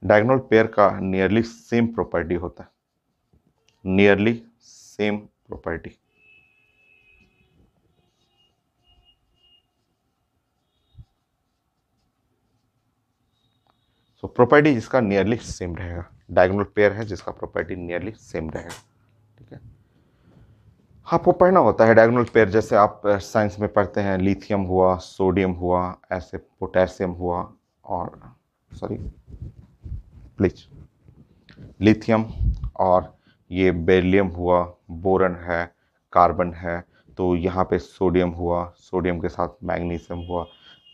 डायगोनल पेयर का नियरली सेम प्रॉपर्टी होता है, nearly same property. So property जिसका नियरली सेम रहेगा, डायगोनल पेयर है जिसका प्रॉपर्टी नियरली सेम रहेगा। ठीक है, आपको पढ़ना होता है डायगोनल पेयर, जैसे आप साइंस में पढ़ते हैं, लिथियम हुआ, सोडियम हुआ, ऐसे पोटेशियम हुआ, और सॉरी प्लीज लिथियम, और ये बेरिलियम हुआ, बोरन है, कार्बन है, तो यहाँ पे सोडियम हुआ, सोडियम के साथ मैग्नीशियम हुआ,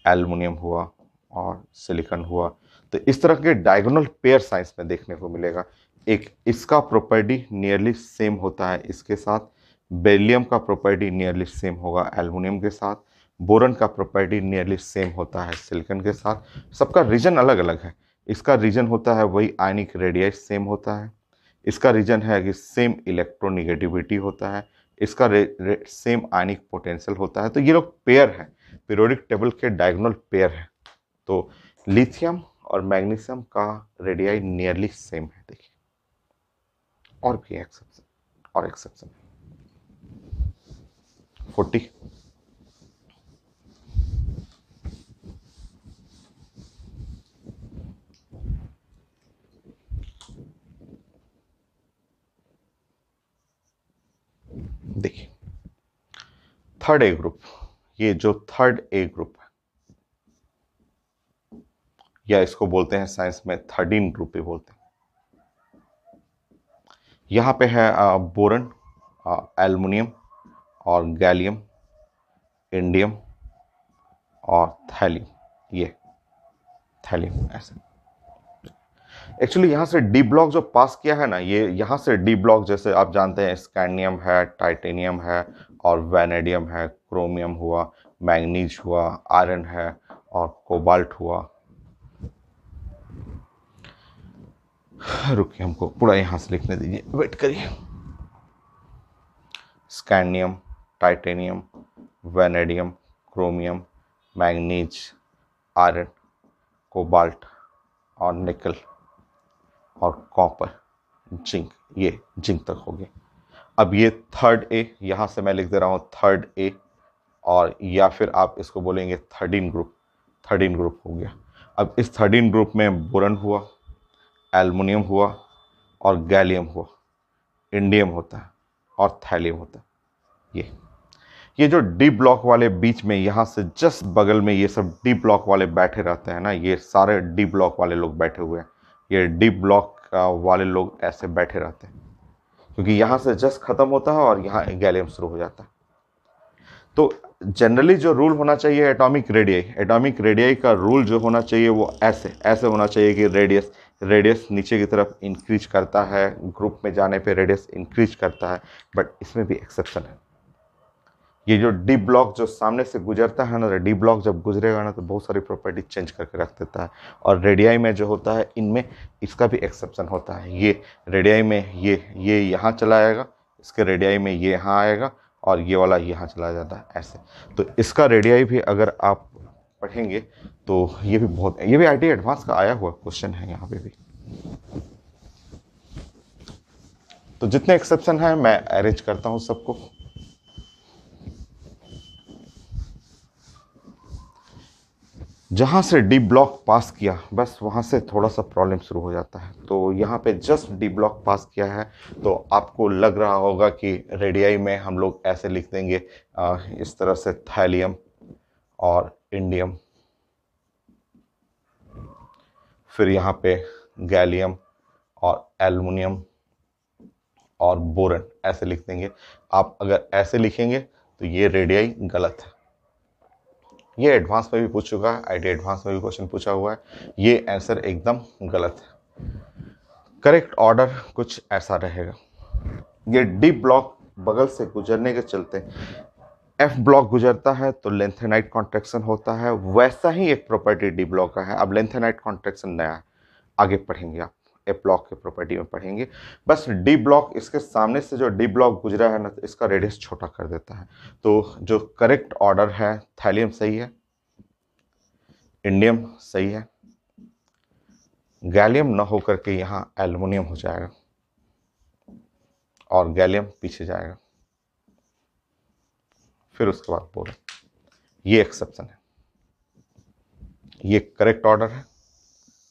एल्युमिनियम हुआ, और सिलिकॉन हुआ। तो इस तरह के डायगोनल पेयर साइंस में देखने को मिलेगा। एक इसका प्रॉपर्टी नियरली सेम होता है इसके साथ, बेरिलियम का प्रॉपर्टी नियरली सेम होगा एल्युमिनियम के साथ, बोरन का प्रॉपर्टी नियरली सेम होता है सिलिकॉन के साथ। सबका रीजन अलग अलग है। इसका रीजन होता है वही आयनिक रेडियस सेम होता है, इसका रीजन है कि सेम इलेक्ट्रोनिगेटिविटी होता है, इसका सेम आयनिक पोटेंशियल होता है। तो ये लोग पेयर हैं, पीरियोडिक टेबल के डायगोनल पेयर हैं। तो लिथियम और मैग्नीशियम का रेडियाई नियरली सेम है। देखिए, और भी एक्सेप्शन, और एक्सेप्शन 40, देखिए थर्ड ए ग्रुप, ये जो थर्ड ए ग्रुप है, या इसको बोलते हैं साइंस में 13 ग्रुप भी बोलते हैं। यहाँ पे है बोरन, एल्युमिनियम और गैलियम, इंडियम और थैलियम, ये थैलियम ऐसे। एक्चुअली यहाँ से डी ब्लॉक जो पास किया है ना, ये यहाँ से डी ब्लॉक जैसे आप जानते हैं स्कैंडियम है, टाइटेनियम है और वैनेडियम है, क्रोमियम हुआ, मैग्नीज हुआ, आयरन है और कोबाल्ट हुआ। रुकिए, हमको पूरा यहाँ से लिखने दीजिए, वेट करिए। Scandium, titanium, vanadium, chromium, manganese, iron, cobalt और निकल और कॉपर, जिंक, ये जिंक तक हो गया। अब ये थर्ड ए, यहाँ से मैं लिख दे रहा हूँ थर्ड ए, और या फिर आप इसको बोलेंगे थर्डीन ग्रुप, थर्डीन ग्रुप हो गया। अब इस थर्डीन ग्रुप में बोरन हुआ, एल्युमिनियम हुआ और गैलियम हुआ, इंडियम होता है और थैलियम होता है। ये जो डी ब्लॉक वाले बीच में यहाँ से जस्ट बगल में ये सब डी ब्लॉक वाले बैठे रहते हैं ना, ये सारे डी ब्लॉक वाले लोग बैठे हुए हैं। ये डी ब्लॉक वाले लोग ऐसे बैठे रहते हैं क्योंकि यहाँ से जस्ट खत्म होता है और यहाँ गैलियम शुरू हो जाता है। तो जनरली जो रूल होना चाहिए एटॉमिक रेडियाई का रूल जो होना चाहिए वो ऐसे ऐसे होना चाहिए कि रेडियस नीचे की तरफ इंक्रीज करता है, ग्रुप में जाने पे रेडियस इंक्रीज करता है। बट इसमें भी एक्सेप्शन है। ये जो डी ब्लॉक जो सामने से गुजरता है ना, डी ब्लॉक जब गुजरेगा ना तो बहुत सारी प्रॉपर्टी चेंज करके रख देता है। और रेडियाई में जो होता है इनमें इसका भी एक्सेप्शन होता है। ये रेडियाई में ये यहाँ चला आएगा, इसके रेडियाई में ये यहाँ आएगा और ये वाला यहाँ चला जाता है ऐसे। तो इसका रेडियाई भी अगर आप पढ़ेंगे तो ये भी आईटी एडवांस का आया हुआ क्वेश्चन है यहाँ पे भी। तो जितने एक्सेप्शन है मैं अरेंज करता हूँ सबको। जहाँ से डी ब्लॉक पास किया बस वहाँ से थोड़ा सा प्रॉब्लम शुरू हो जाता है। तो यहाँ पे जस्ट डी ब्लॉक पास किया है तो आपको लग रहा होगा कि रेडियाई में हम लोग ऐसे लिख देंगे इस तरह से थैलियम और इंडियम, फिर यहाँ पे गैलियम और एल्युमिनियम और बोरन ऐसे लिख देंगे। आप अगर ऐसे लिखेंगे तो ये रेडियाई गलत है। ये एडवांस में भी पूछ चुका है, आईटी एडवांस में भी क्वेश्चन पूछा हुआ है। ये आंसर एकदम गलत है। करेक्ट ऑर्डर कुछ ऐसा रहेगा। ये डी ब्लॉक बगल से गुजरने के चलते एफ ब्लॉक गुजरता है तो लेंथेनाइट कॉन्ट्रैक्शन होता है। वैसा ही एक प्रॉपर्टी डी ब्लॉक का है। अब लेंथेनाइट कॉन्ट्रैक्शन नया है, आगे पढ़ेंगे आप, एफ ब्लॉक के प्रॉपर्टी में पढ़ेंगे। बस डी ब्लॉक इसके सामने से जो डी ब्लॉक गुजरा है ना, तो इसका रेडियस छोटा कर देता है। तो जो करेक्ट ऑर्डर है, थैलियम सही है, इंडियम सही है, गैलियम ना होकर के यहाँ एल्युमिनियम हो जाएगा और गैलियम पीछे जाएगा, फिर उसके बाद बोलो। ये एक्सेप्शन है, ये करेक्ट ऑर्डर है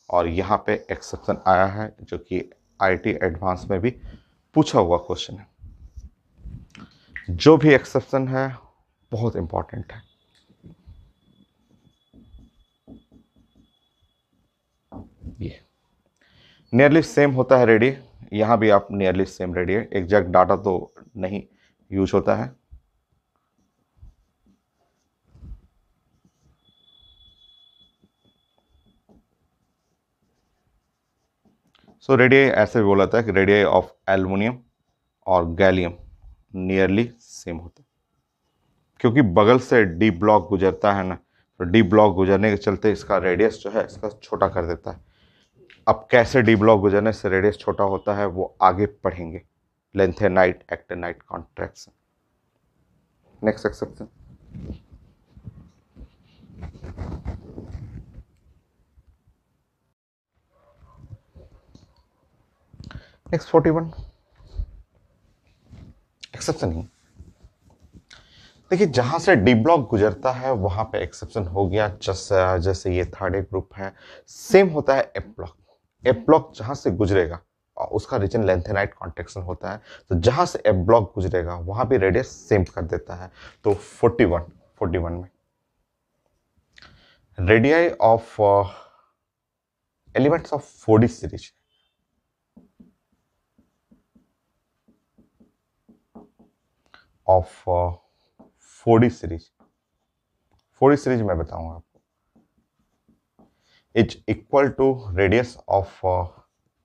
और यहाँ पे एक्सेप्शन आया है जो कि आईटी एडवांस में भी पूछा हुआ क्वेश्चन है। जो भी एक्सेप्शन है बहुत इंपॉर्टेंट है। ये नियरली सेम होता है रेडियस, यहाँ भी आप nearly same radius, exact data तो नहीं यूज होता है। सो रेडियस ऐसे भी बोला था कि रेडियस ऑफ एल्युमिनियम और गैलियम नियरली सेम होता है क्योंकि बगल से डी ब्लॉक गुजरता है ना, तो डी ब्लॉक गुजरने के चलते इसका रेडियस जो है इसका छोटा कर देता है। अब कैसे डी ब्लॉक गुजरने से रेडियस छोटा होता है वो आगे पढ़ेंगे। Lanthanide actinide contraction. Next exception, next 41 exception ही। देखिए जहां से डी ब्लॉक गुजरता है वहां पे एक्सेप्शन हो गया। जैसे ये थर्ड ए ग्रुप है, सेम होता है एफ ब्लॉक। एफ ब्लॉक जहां से गुजरेगा और उसका रीजन लेंथेनाइट कॉन्ट्रैक्शन होता है, तो जहां से एफ ब्लॉक गुजरेगा वहां भी रेडियस सेम कर देता है। तो 41 में radii of elements of 4D series of 4D series, 4D series मैं बताऊंगा आपको, is equal to radius of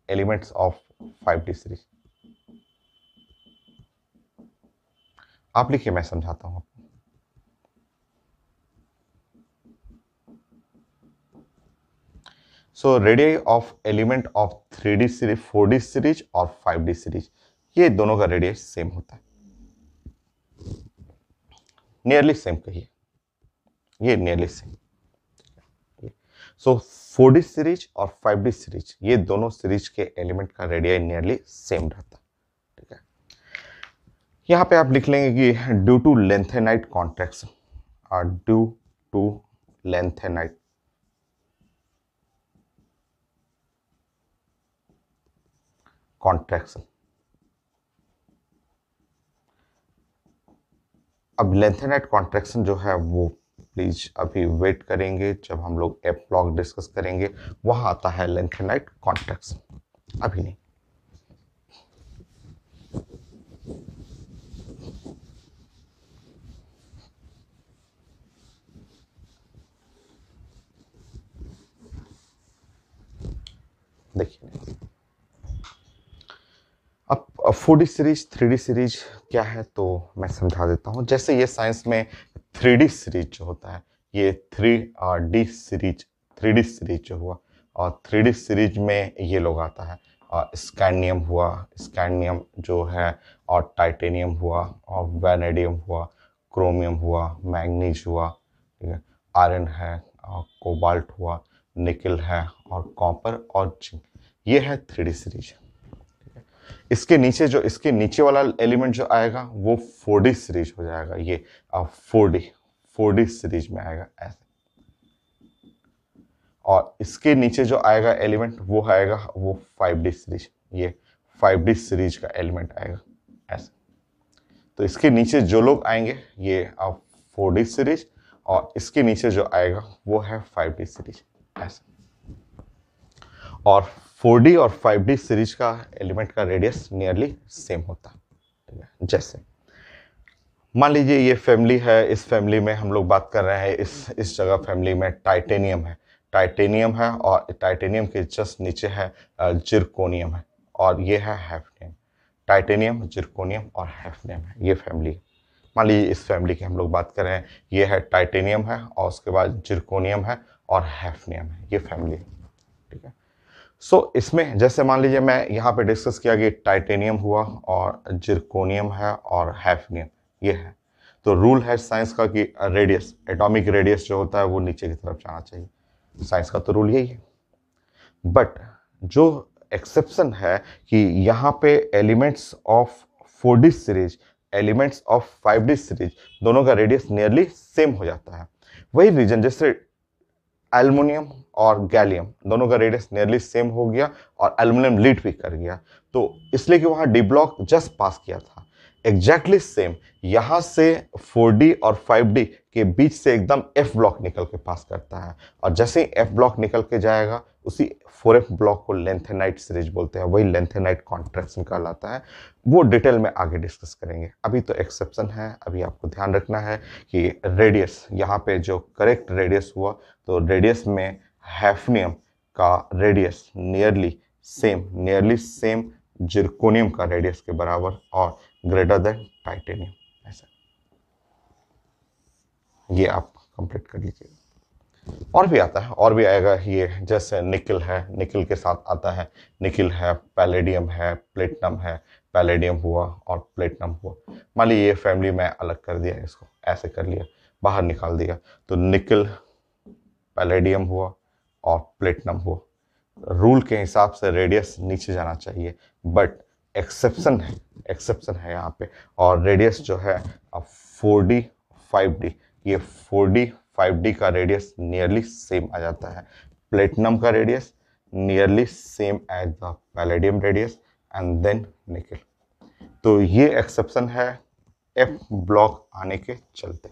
elements of 5D series. आप लिखिए, मैं समझाता हूं आपको। So radius of element of 3D series, 4D series और 5D सीरीज, ये दोनों का रेडियस सेम होता है, नियरली सेम कहिए, ये नियरली सेम। सो 4D सीरीज और 5D सीरीज, ये दोनों सीरीज के एलिमेंट का रेडियस नियरली सेम रहता है, ठीक है। यहां पे आप लिख लेंगे कि ड्यू टू लेंथेनाइट कॉन्ट्रैक्शन, और ड्यू टू लेंथेनाइट कॉन्ट्रैक्शन। अब लेंथेनाइट कॉन्ट्रैक्शन जो है वो प्लीज अभी वेट करेंगे, जब हम लोग एफ ब्लॉक डिस्कस करेंगे वहां आता है लेंथेनाइट कॉन्ट्रैक्शन, अभी नहीं। देखिए अब 4D सीरीज 3D सीरीज क्या है तो मैं समझा देता हूं। जैसे ये साइंस में 3D सीरीज जो होता है, ये 3D सीरीज, 3D सीरीज जो हुआ, और 3D सीरीज में ये लोग आता है, स्कैंडियम हुआ, स्कैंडियम जो है, और टाइटेनियम हुआ, और वैनेडियम हुआ, क्रोमियम हुआ, मैग्नीज हुआ, ठीक है, आयरन है, और कोबाल्ट हुआ, निकल है, और कॉपर और जिंक, ये है 3D सीरीज। इसके नीचे जो, इसके नीचे वाला एलिमेंट जो आएगा वो 4D सीरीज हो जाएगा, ये 4D सीरीज में आएगा ऐसे। और इसके नीचे जो आएगा एलिमेंट वो आएगा वो 5D सीरीज, ये 5D सीरीज का एलिमेंट आएगा ऐसे। तो इसके नीचे जो लोग आएंगे ये 4D सीरीज, और इसके नीचे जो आएगा वो है 5D सीरीज ऐसे। और 4D और 5D सीरीज का एलिमेंट का रेडियस नियरली सेम होता है। जैसे मान लीजिए ये फैमिली है, इस फैमिली में हम लोग बात कर रहे हैं, इस जगह फैमिली में टाइटेनियम है, टाइटेनियम है, और टाइटेनियम के जस्ट नीचे है जिरकोनियम है, और ये है हैफनियम। टाइटेनियम, जिरकोनियम और हैफनियम है, ये फैमिली। मान लीजिए इस फैमिली की हम लोग बात कर रहे हैं, ये है टाइटेनियम है, और उसके बाद जिरकोनियम है और हैफनियम है, ये फैमिली है, ठीक है। सो इसमें जैसे मान लीजिए मैं यहाँ पे डिस्कस किया कि टाइटेनियम हुआ और जिरकोनियम है और हैफनियम ये है, तो रूल है साइंस का कि रेडियस, एटॉमिक रेडियस जो होता है वो नीचे की तरफ जाना चाहिए। साइंस का तो रूल यही है। बट जो एक्सेप्शन है कि यहाँ पे elements of 4D series, elements of 5D series, दोनों का रेडियस नियरली सेम हो जाता है। वही रीजन, जैसे एल्युमिनियम और गैलियम दोनों का रेडियस नियरली सेम हो गया, और एल्युमिनियम लीड भी कर गया, तो इसलिए कि वहां डी ब्लॉक जस्ट पास किया था, एग्जैक्टली सेम यहां से 4D और 5D के बीच से एकदम एफ ब्लॉक निकल के पास करता है, और जैसे ही एफ ब्लॉक निकल के जाएगा उसी 4F ब्लॉक को लेंथेनाइट सीरीज बोलते हैं, वही लेंथेनाइट कॉन्ट्रैक्शन कहलाता है। वो डिटेल में आगे डिस्कस करेंगे, अभी तो एक्सेप्शन है। अभी आपको ध्यान रखना है कि रेडियस, यहाँ पे जो करेक्ट रेडियस हुआ, तो रेडियस में हैफनियम का रेडियस नियरली सेम जिरकोनियम का रेडियस के बराबर और ग्रेटर देन टाइटेनियम, ऐसा। ये आप कंप्लीट कर लीजिएगा। और भी आता है, और भी आएगा, ये जैसे निकल है, निकल के साथ आता है, निकल है, पैलेडियम है, प्लेटिनम है, पैलेडियम हुआ और प्लेटिनम हुआ। मान लीजिए ये फैमिली में अलग कर दिया, इसको ऐसे कर लिया, बाहर निकाल दिया, तो निकल, पैलेडियम हुआ और प्लेटिनम हुआ। रूल के हिसाब से रेडियस नीचे जाना चाहिए, बट एक्सेप्शन है यहाँ पे, और रेडियस जो है 4D 5D, ये 4D 5D का रेडियस नियरली सेम आ जाता है। प्लेटिनम का radius nearly same as the palladium radius, and then nickel. तो ये एक्सेप्शन है एफ ब्लॉक आने के चलते।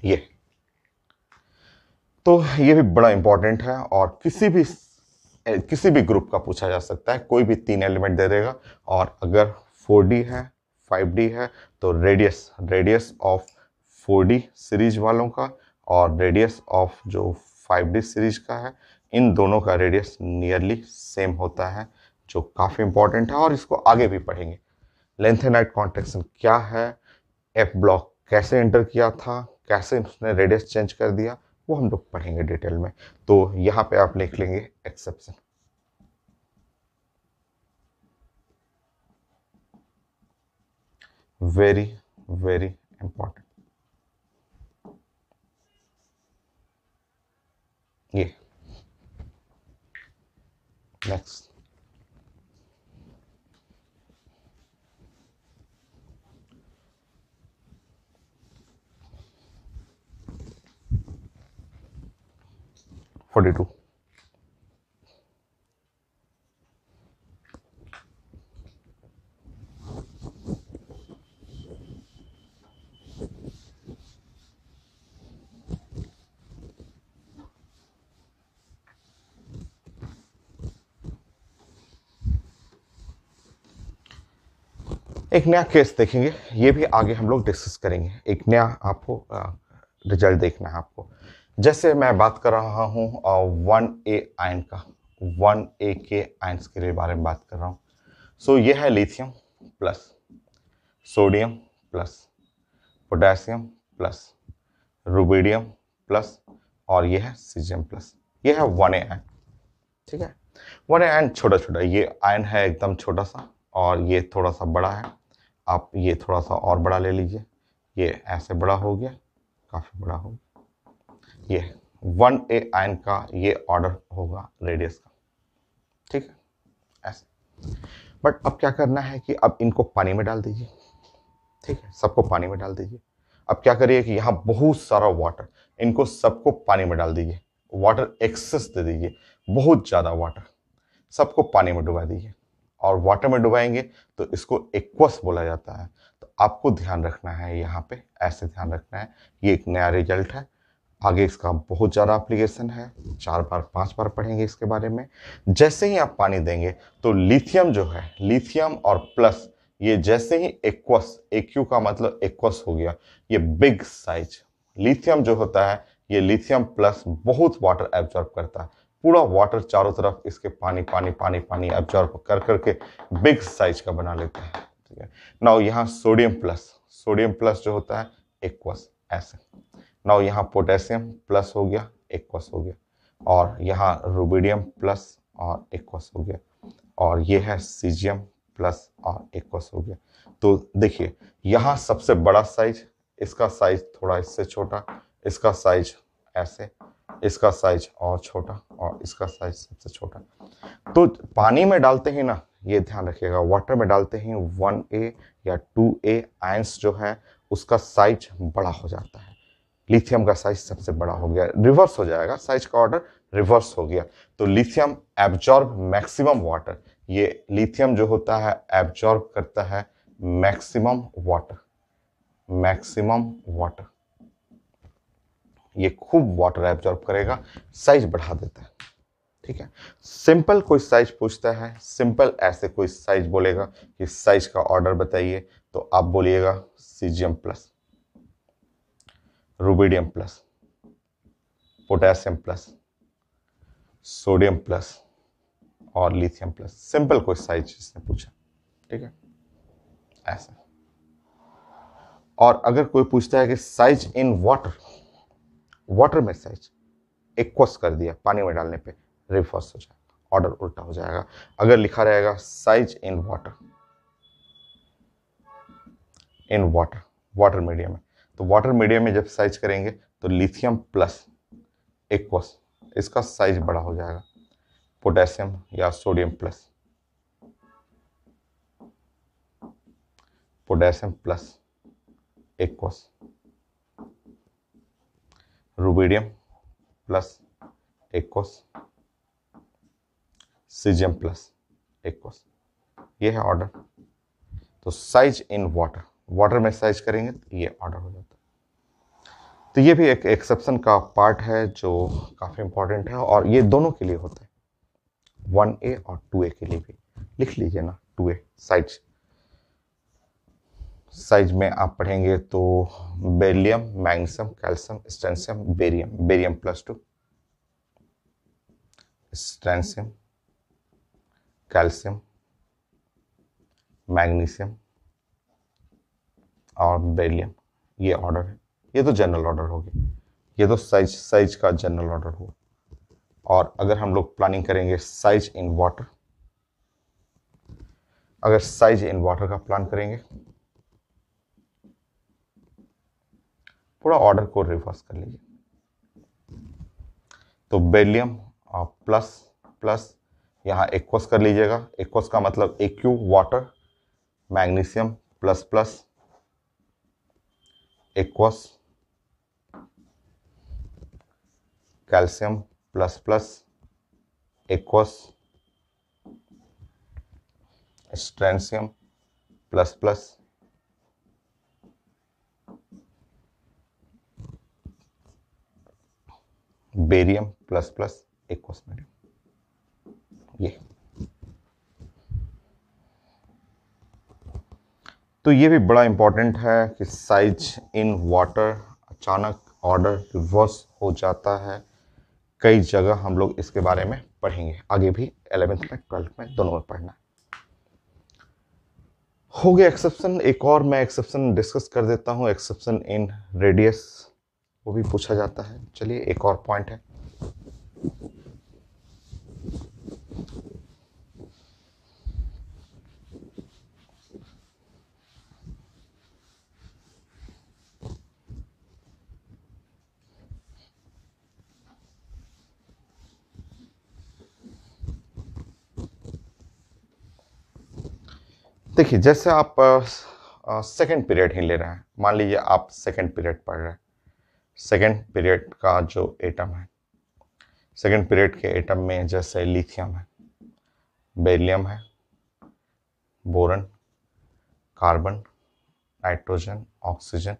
ये तो ये भी बड़ा इंपॉर्टेंट है, और किसी भी ग्रुप का पूछा जा सकता है, कोई भी 3 एलिमेंट दे देगा, और अगर 4D है 5D है, तो रेडियस ऑफ 4D सीरीज वालों का और रेडियस ऑफ जो 5D सीरीज का है, इन दोनों का रेडियस नियरली सेम होता है, जो काफ़ी इंपॉर्टेंट है और इसको आगे भी पढ़ेंगे। लेंथेनाइट कॉन्ट्रैक्शन क्या है, एफ ब्लॉक कैसे एंटर किया था, कैसे उसने रेडियस चेंज कर दिया, वो हम लोग पढ़ेंगे डिटेल में। तो यहाँ पे आप लिख लेंगे एक्सेप्शन। Very very important. ये नेक्स्ट, फोर्टी टू। एक नया केस देखेंगे, ये भी आगे हम लोग डिस्कस करेंगे। एक नया आपको रिजल्ट देखना है आपको। जैसे मैं बात कर रहा हूँ 1A आयन का, 1A के आयन्स के बारे में बात कर रहा हूँ। सो ये है lithium plus sodium plus potassium plus rubidium plus और ये है सीजियम प्लस। ये है 1A आयन, ठीक है। 1A आयन छोटा छोटा, ये आयन है एकदम छोटा सा और ये थोड़ा सा बड़ा है। आप ये थोड़ा सा और बड़ा ले लीजिए, ये ऐसे बड़ा हो गया, काफ़ी बड़ा हो गया। ये 1A आयन का ये ऑर्डर होगा रेडियस का, ठीक है, ऐसे। बट अब क्या करना है कि अब इनको पानी में डाल दीजिए, ठीक है, सबको पानी में डाल दीजिए। अब क्या करिए कि यहाँ बहुत सारा वाटर, इनको सबको पानी में डाल दीजिए, वाटर एक्सेस दे दीजिए, बहुत ज़्यादा वाटर, सबको पानी में डुबा दीजिए। और वाटर में डुबाएंगे तो इसको एक्वस बोला जाता है। तो आपको ध्यान रखना है, यहाँ पे ऐसे ध्यान रखना है। ये एक नया रिजल्ट है, आगे इसका बहुत ज़्यादा एप्लीकेशन है, 4 बार 5 बार पढ़ेंगे इसके बारे में। जैसे ही आप पानी देंगे तो लिथियम जो है, लिथियम और प्लस, ये जैसे ही एक्वस, एक्यू का मतलब एक्वस हो गया, ये बिग साइज लिथियम जो होता है, ये लिथियम प्लस बहुत वाटर एब्जॉर्ब करता है, पूरा वाटर चारों तरफ इसके पानी पानी पानी पानी एब्जॉर्ब कर करके बिग साइज का बना लेता है, ठीक है। नाउ यहाँ सोडियम प्लस जो होता है एक्वस ऐसे। नाउ यहाँ पोटेशियम प्लस हो गया, एक्वस हो गया, और यहाँ रुबिडियम प्लस और एक्वस हो गया, और ये है सीजियम प्लस और एक्वस हो गया। तो देखिए यहाँ सबसे बड़ा साइज, इसका साइज थोड़ा इससे छोटा, इसका साइज ऐसे, इसका साइज और छोटा, और इसका साइज सबसे छोटा। तो पानी में डालते ही ना, ये ध्यान रखिएगा, वाटर में डालते ही 1A या 2A आयंस जो है उसका साइज बड़ा हो जाता है। लिथियम का साइज सबसे बड़ा हो गया, रिवर्स हो जाएगा, साइज का ऑर्डर रिवर्स हो गया। तो लिथियम एब्जॉर्ब मैक्सिमम वाटर, ये लिथियम जो होता है एब्जॉर्ब करता है मैक्सिमम वाटर, मैक्सिमम वाटर, ये खूब वाटर एब्जॉर्ब करेगा, साइज बढ़ा देता है, ठीक है। सिंपल कोई साइज पूछता है, सिंपल ऐसे कोई साइज बोलेगा कि साइज का ऑर्डर बताइए, तो आप बोलिएगा caesium plus, rubidium plus, potassium plus, sodium plus और लिथियम प्लस। सिंपल कोई साइज इसने पूछा, ठीक है, ऐसा। और अगर कोई पूछता है कि साइज इन वाटर, वाटर में साइज एक्वस कर दिया, पानी में डालने पे रिवर्स हो जाएगा, ऑर्डर उल्टा हो जाएगा। अगर लिखा रहेगा size in water, in water, water medium में, तो वाटर मीडियम में जब साइज करेंगे तो लिथियम प्लस एक्वस, इसका साइज बड़ा हो जाएगा, पोटेशियम या sodium plus, potassium plus aqueous, rubidium plus aqueous, caesium plus aqueous, ये है ऑर्डर। तो साइज इन वाटर, वाटर में साइज करेंगे तो ये ऑर्डर हो जाता है। तो ये भी एक एक्सेप्शन का पार्ट है जो काफ़ी इंपॉर्टेंट है, और ये दोनों के लिए होता है, 1A और 2A के लिए भी। लिख लीजिए ना 2A साइज। साइज में आप पढ़ेंगे तो beryllium, magnesium, calcium, strontium, barium, barium +2, strontium, calcium, magnesium और बेरिलियम, ये ऑर्डर है। ये तो जनरल ऑर्डर हो गया, ये तो साइज का जनरल ऑर्डर हुआ। और अगर हम लोग प्लानिंग करेंगे साइज इन वाटर, अगर साइज इन वाटर का प्लान करेंगे, पूरा ऑर्डर को रिवर्स कर लीजिए। तो बेरिलियम प्लस प्लस यहाँ एक्वस कर लीजिएगा, एक्वस का मतलब AQ water, magnesium plus plus aqueous, calcium plus plus aqueous, strontium plus plus barium plus plus aqueous medium. ये तो ये भी बड़ा इंपॉर्टेंट है कि साइज इन वाटर अचानक ऑर्डर रिवर्स हो जाता है। कई जगह हम लोग इसके बारे में पढ़ेंगे, आगे भी 11th में 12th में दोनों में पढ़ना है। हो गया एक्सेप्शन। एक और मैं एक्सेप्शन डिस्कस कर देता हूँ, एक्सेप्शन इन रेडियस, वो भी पूछा जाता है। चलिए एक और पॉइंट है। देखिए जैसे आप सेकंड पीरियड ही ले रहे हैं, मान लीजिए आप सेकंड पीरियड पढ़ रहे हैं। सेकंड पीरियड का जो एटम है, सेकंड पीरियड के एटम में जैसे लिथियम है, बेरिलियम है, boron, carbon, nitrogen, oxygen,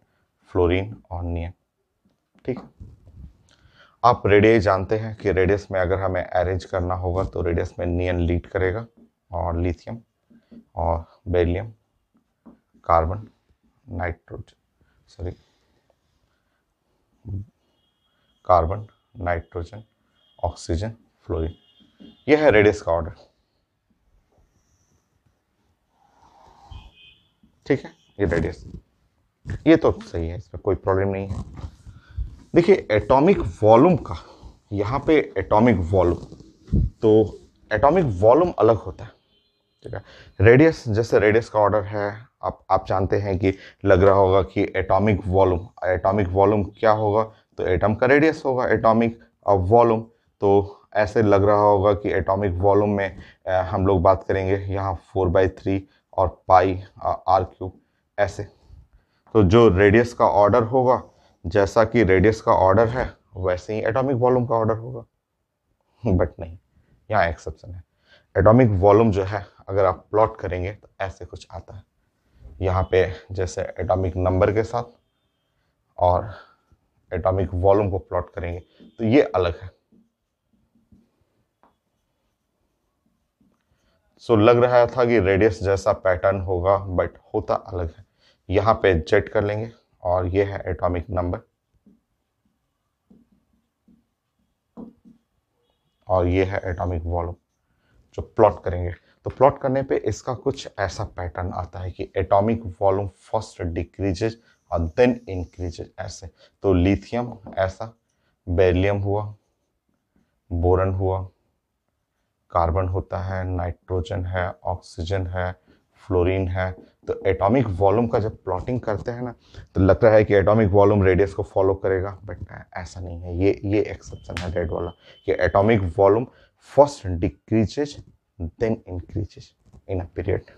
fluorine और नियन। ठीक है। आप रेडियस जानते हैं कि रेडियस में अगर हमें अरेंज करना होगा तो रेडियस में नियन लीड करेगा, और लिथियम और beryllium, carbon, nitrogen, sorry, carbon, nitrogen, oxygen, fluorine, यह है रेडियस का ऑर्डर। ठीक है, ये रेडियस, ये तो सही है, इसमें कोई प्रॉब्लम नहीं है। देखिए एटॉमिक वॉल्यूम का, यहाँ पे एटॉमिक वॉल्यूम, तो एटॉमिक वॉल्यूम अलग होता है। ठीक है, रेडियस, जैसे रेडियस का ऑर्डर है, आप जानते हैं कि लग रहा होगा कि एटॉमिक वॉल्यूम, एटॉमिक वॉल्यूम क्या होगा, तो एटम का रेडियस होगा एटॉमिक वॉल्यूम। तो ऐसे लग रहा होगा कि एटॉमिक वॉल्यूम में हम लोग बात करेंगे यहाँ 4/3 और पाई r³ ऐसे। तो जो रेडियस का ऑर्डर होगा, जैसा कि रेडियस का ऑर्डर है वैसे ही एटॉमिक वॉल्यूम का ऑर्डर होगा। बट नहीं, यहाँ एक्सेप्शन है। एटॉमिक वॉल्यूम जो है अगर आप प्लॉट करेंगे तो ऐसे कुछ आता है, यहाँ पे जैसे एटॉमिक नंबर के साथ, और एटॉमिक वॉल्यूम को प्लॉट करेंगे तो ये अलग है। सो लग रहा था कि रेडियस जैसा पैटर्न होगा, बट होता अलग है। यहाँ पे जेट कर लेंगे और ये है एटॉमिक नंबर, और ये है एटॉमिक वॉल्यूम जो प्लॉट करेंगे। तो प्लॉट करने पे इसका कुछ ऐसा पैटर्न आता है कि एटॉमिक वॉल्यूम फर्स्ट डिक्रीजेज और देन इंक्रीजेज ऐसे। तो लिथियम ऐसा, बेरिलियम हुआ, बोरन हुआ, कार्बन होता है, नाइट्रोजन है, ऑक्सीजन है, फ्लोरीन है। तो एटॉमिक वॉल्यूम का जब प्लॉटिंग करते हैं ना, तो लगता है कि एटॉमिक वॉल्यूम रेडियस को फॉलो करेगा, बट ऐसा नहीं है। ये एक्सेप्शन है रेड वाला, कि atomic volume first decreases then increases in a period.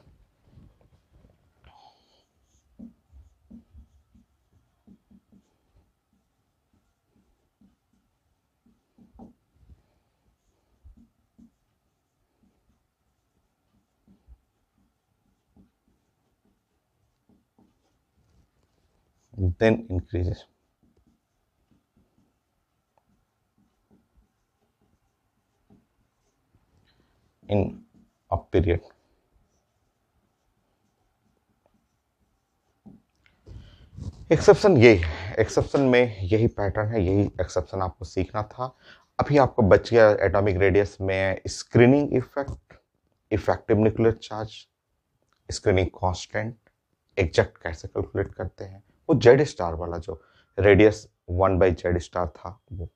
then increases in a period. Exception यही है, एक्सेप्शन में यही पैटर्न है, यही एक्सेप्शन आपको सीखना था। अभी आपको बच गया एटॉमिक रेडियस में screening effect, effective nuclear charge, screening constant, exact कैसे कैलकुलेट करते हैं, वो जेड स्टार वाला जो रेडियस 1/z स्टार था वो।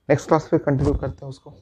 नेक्स्ट क्लास पे कंटिन्यू करते हैं उसको।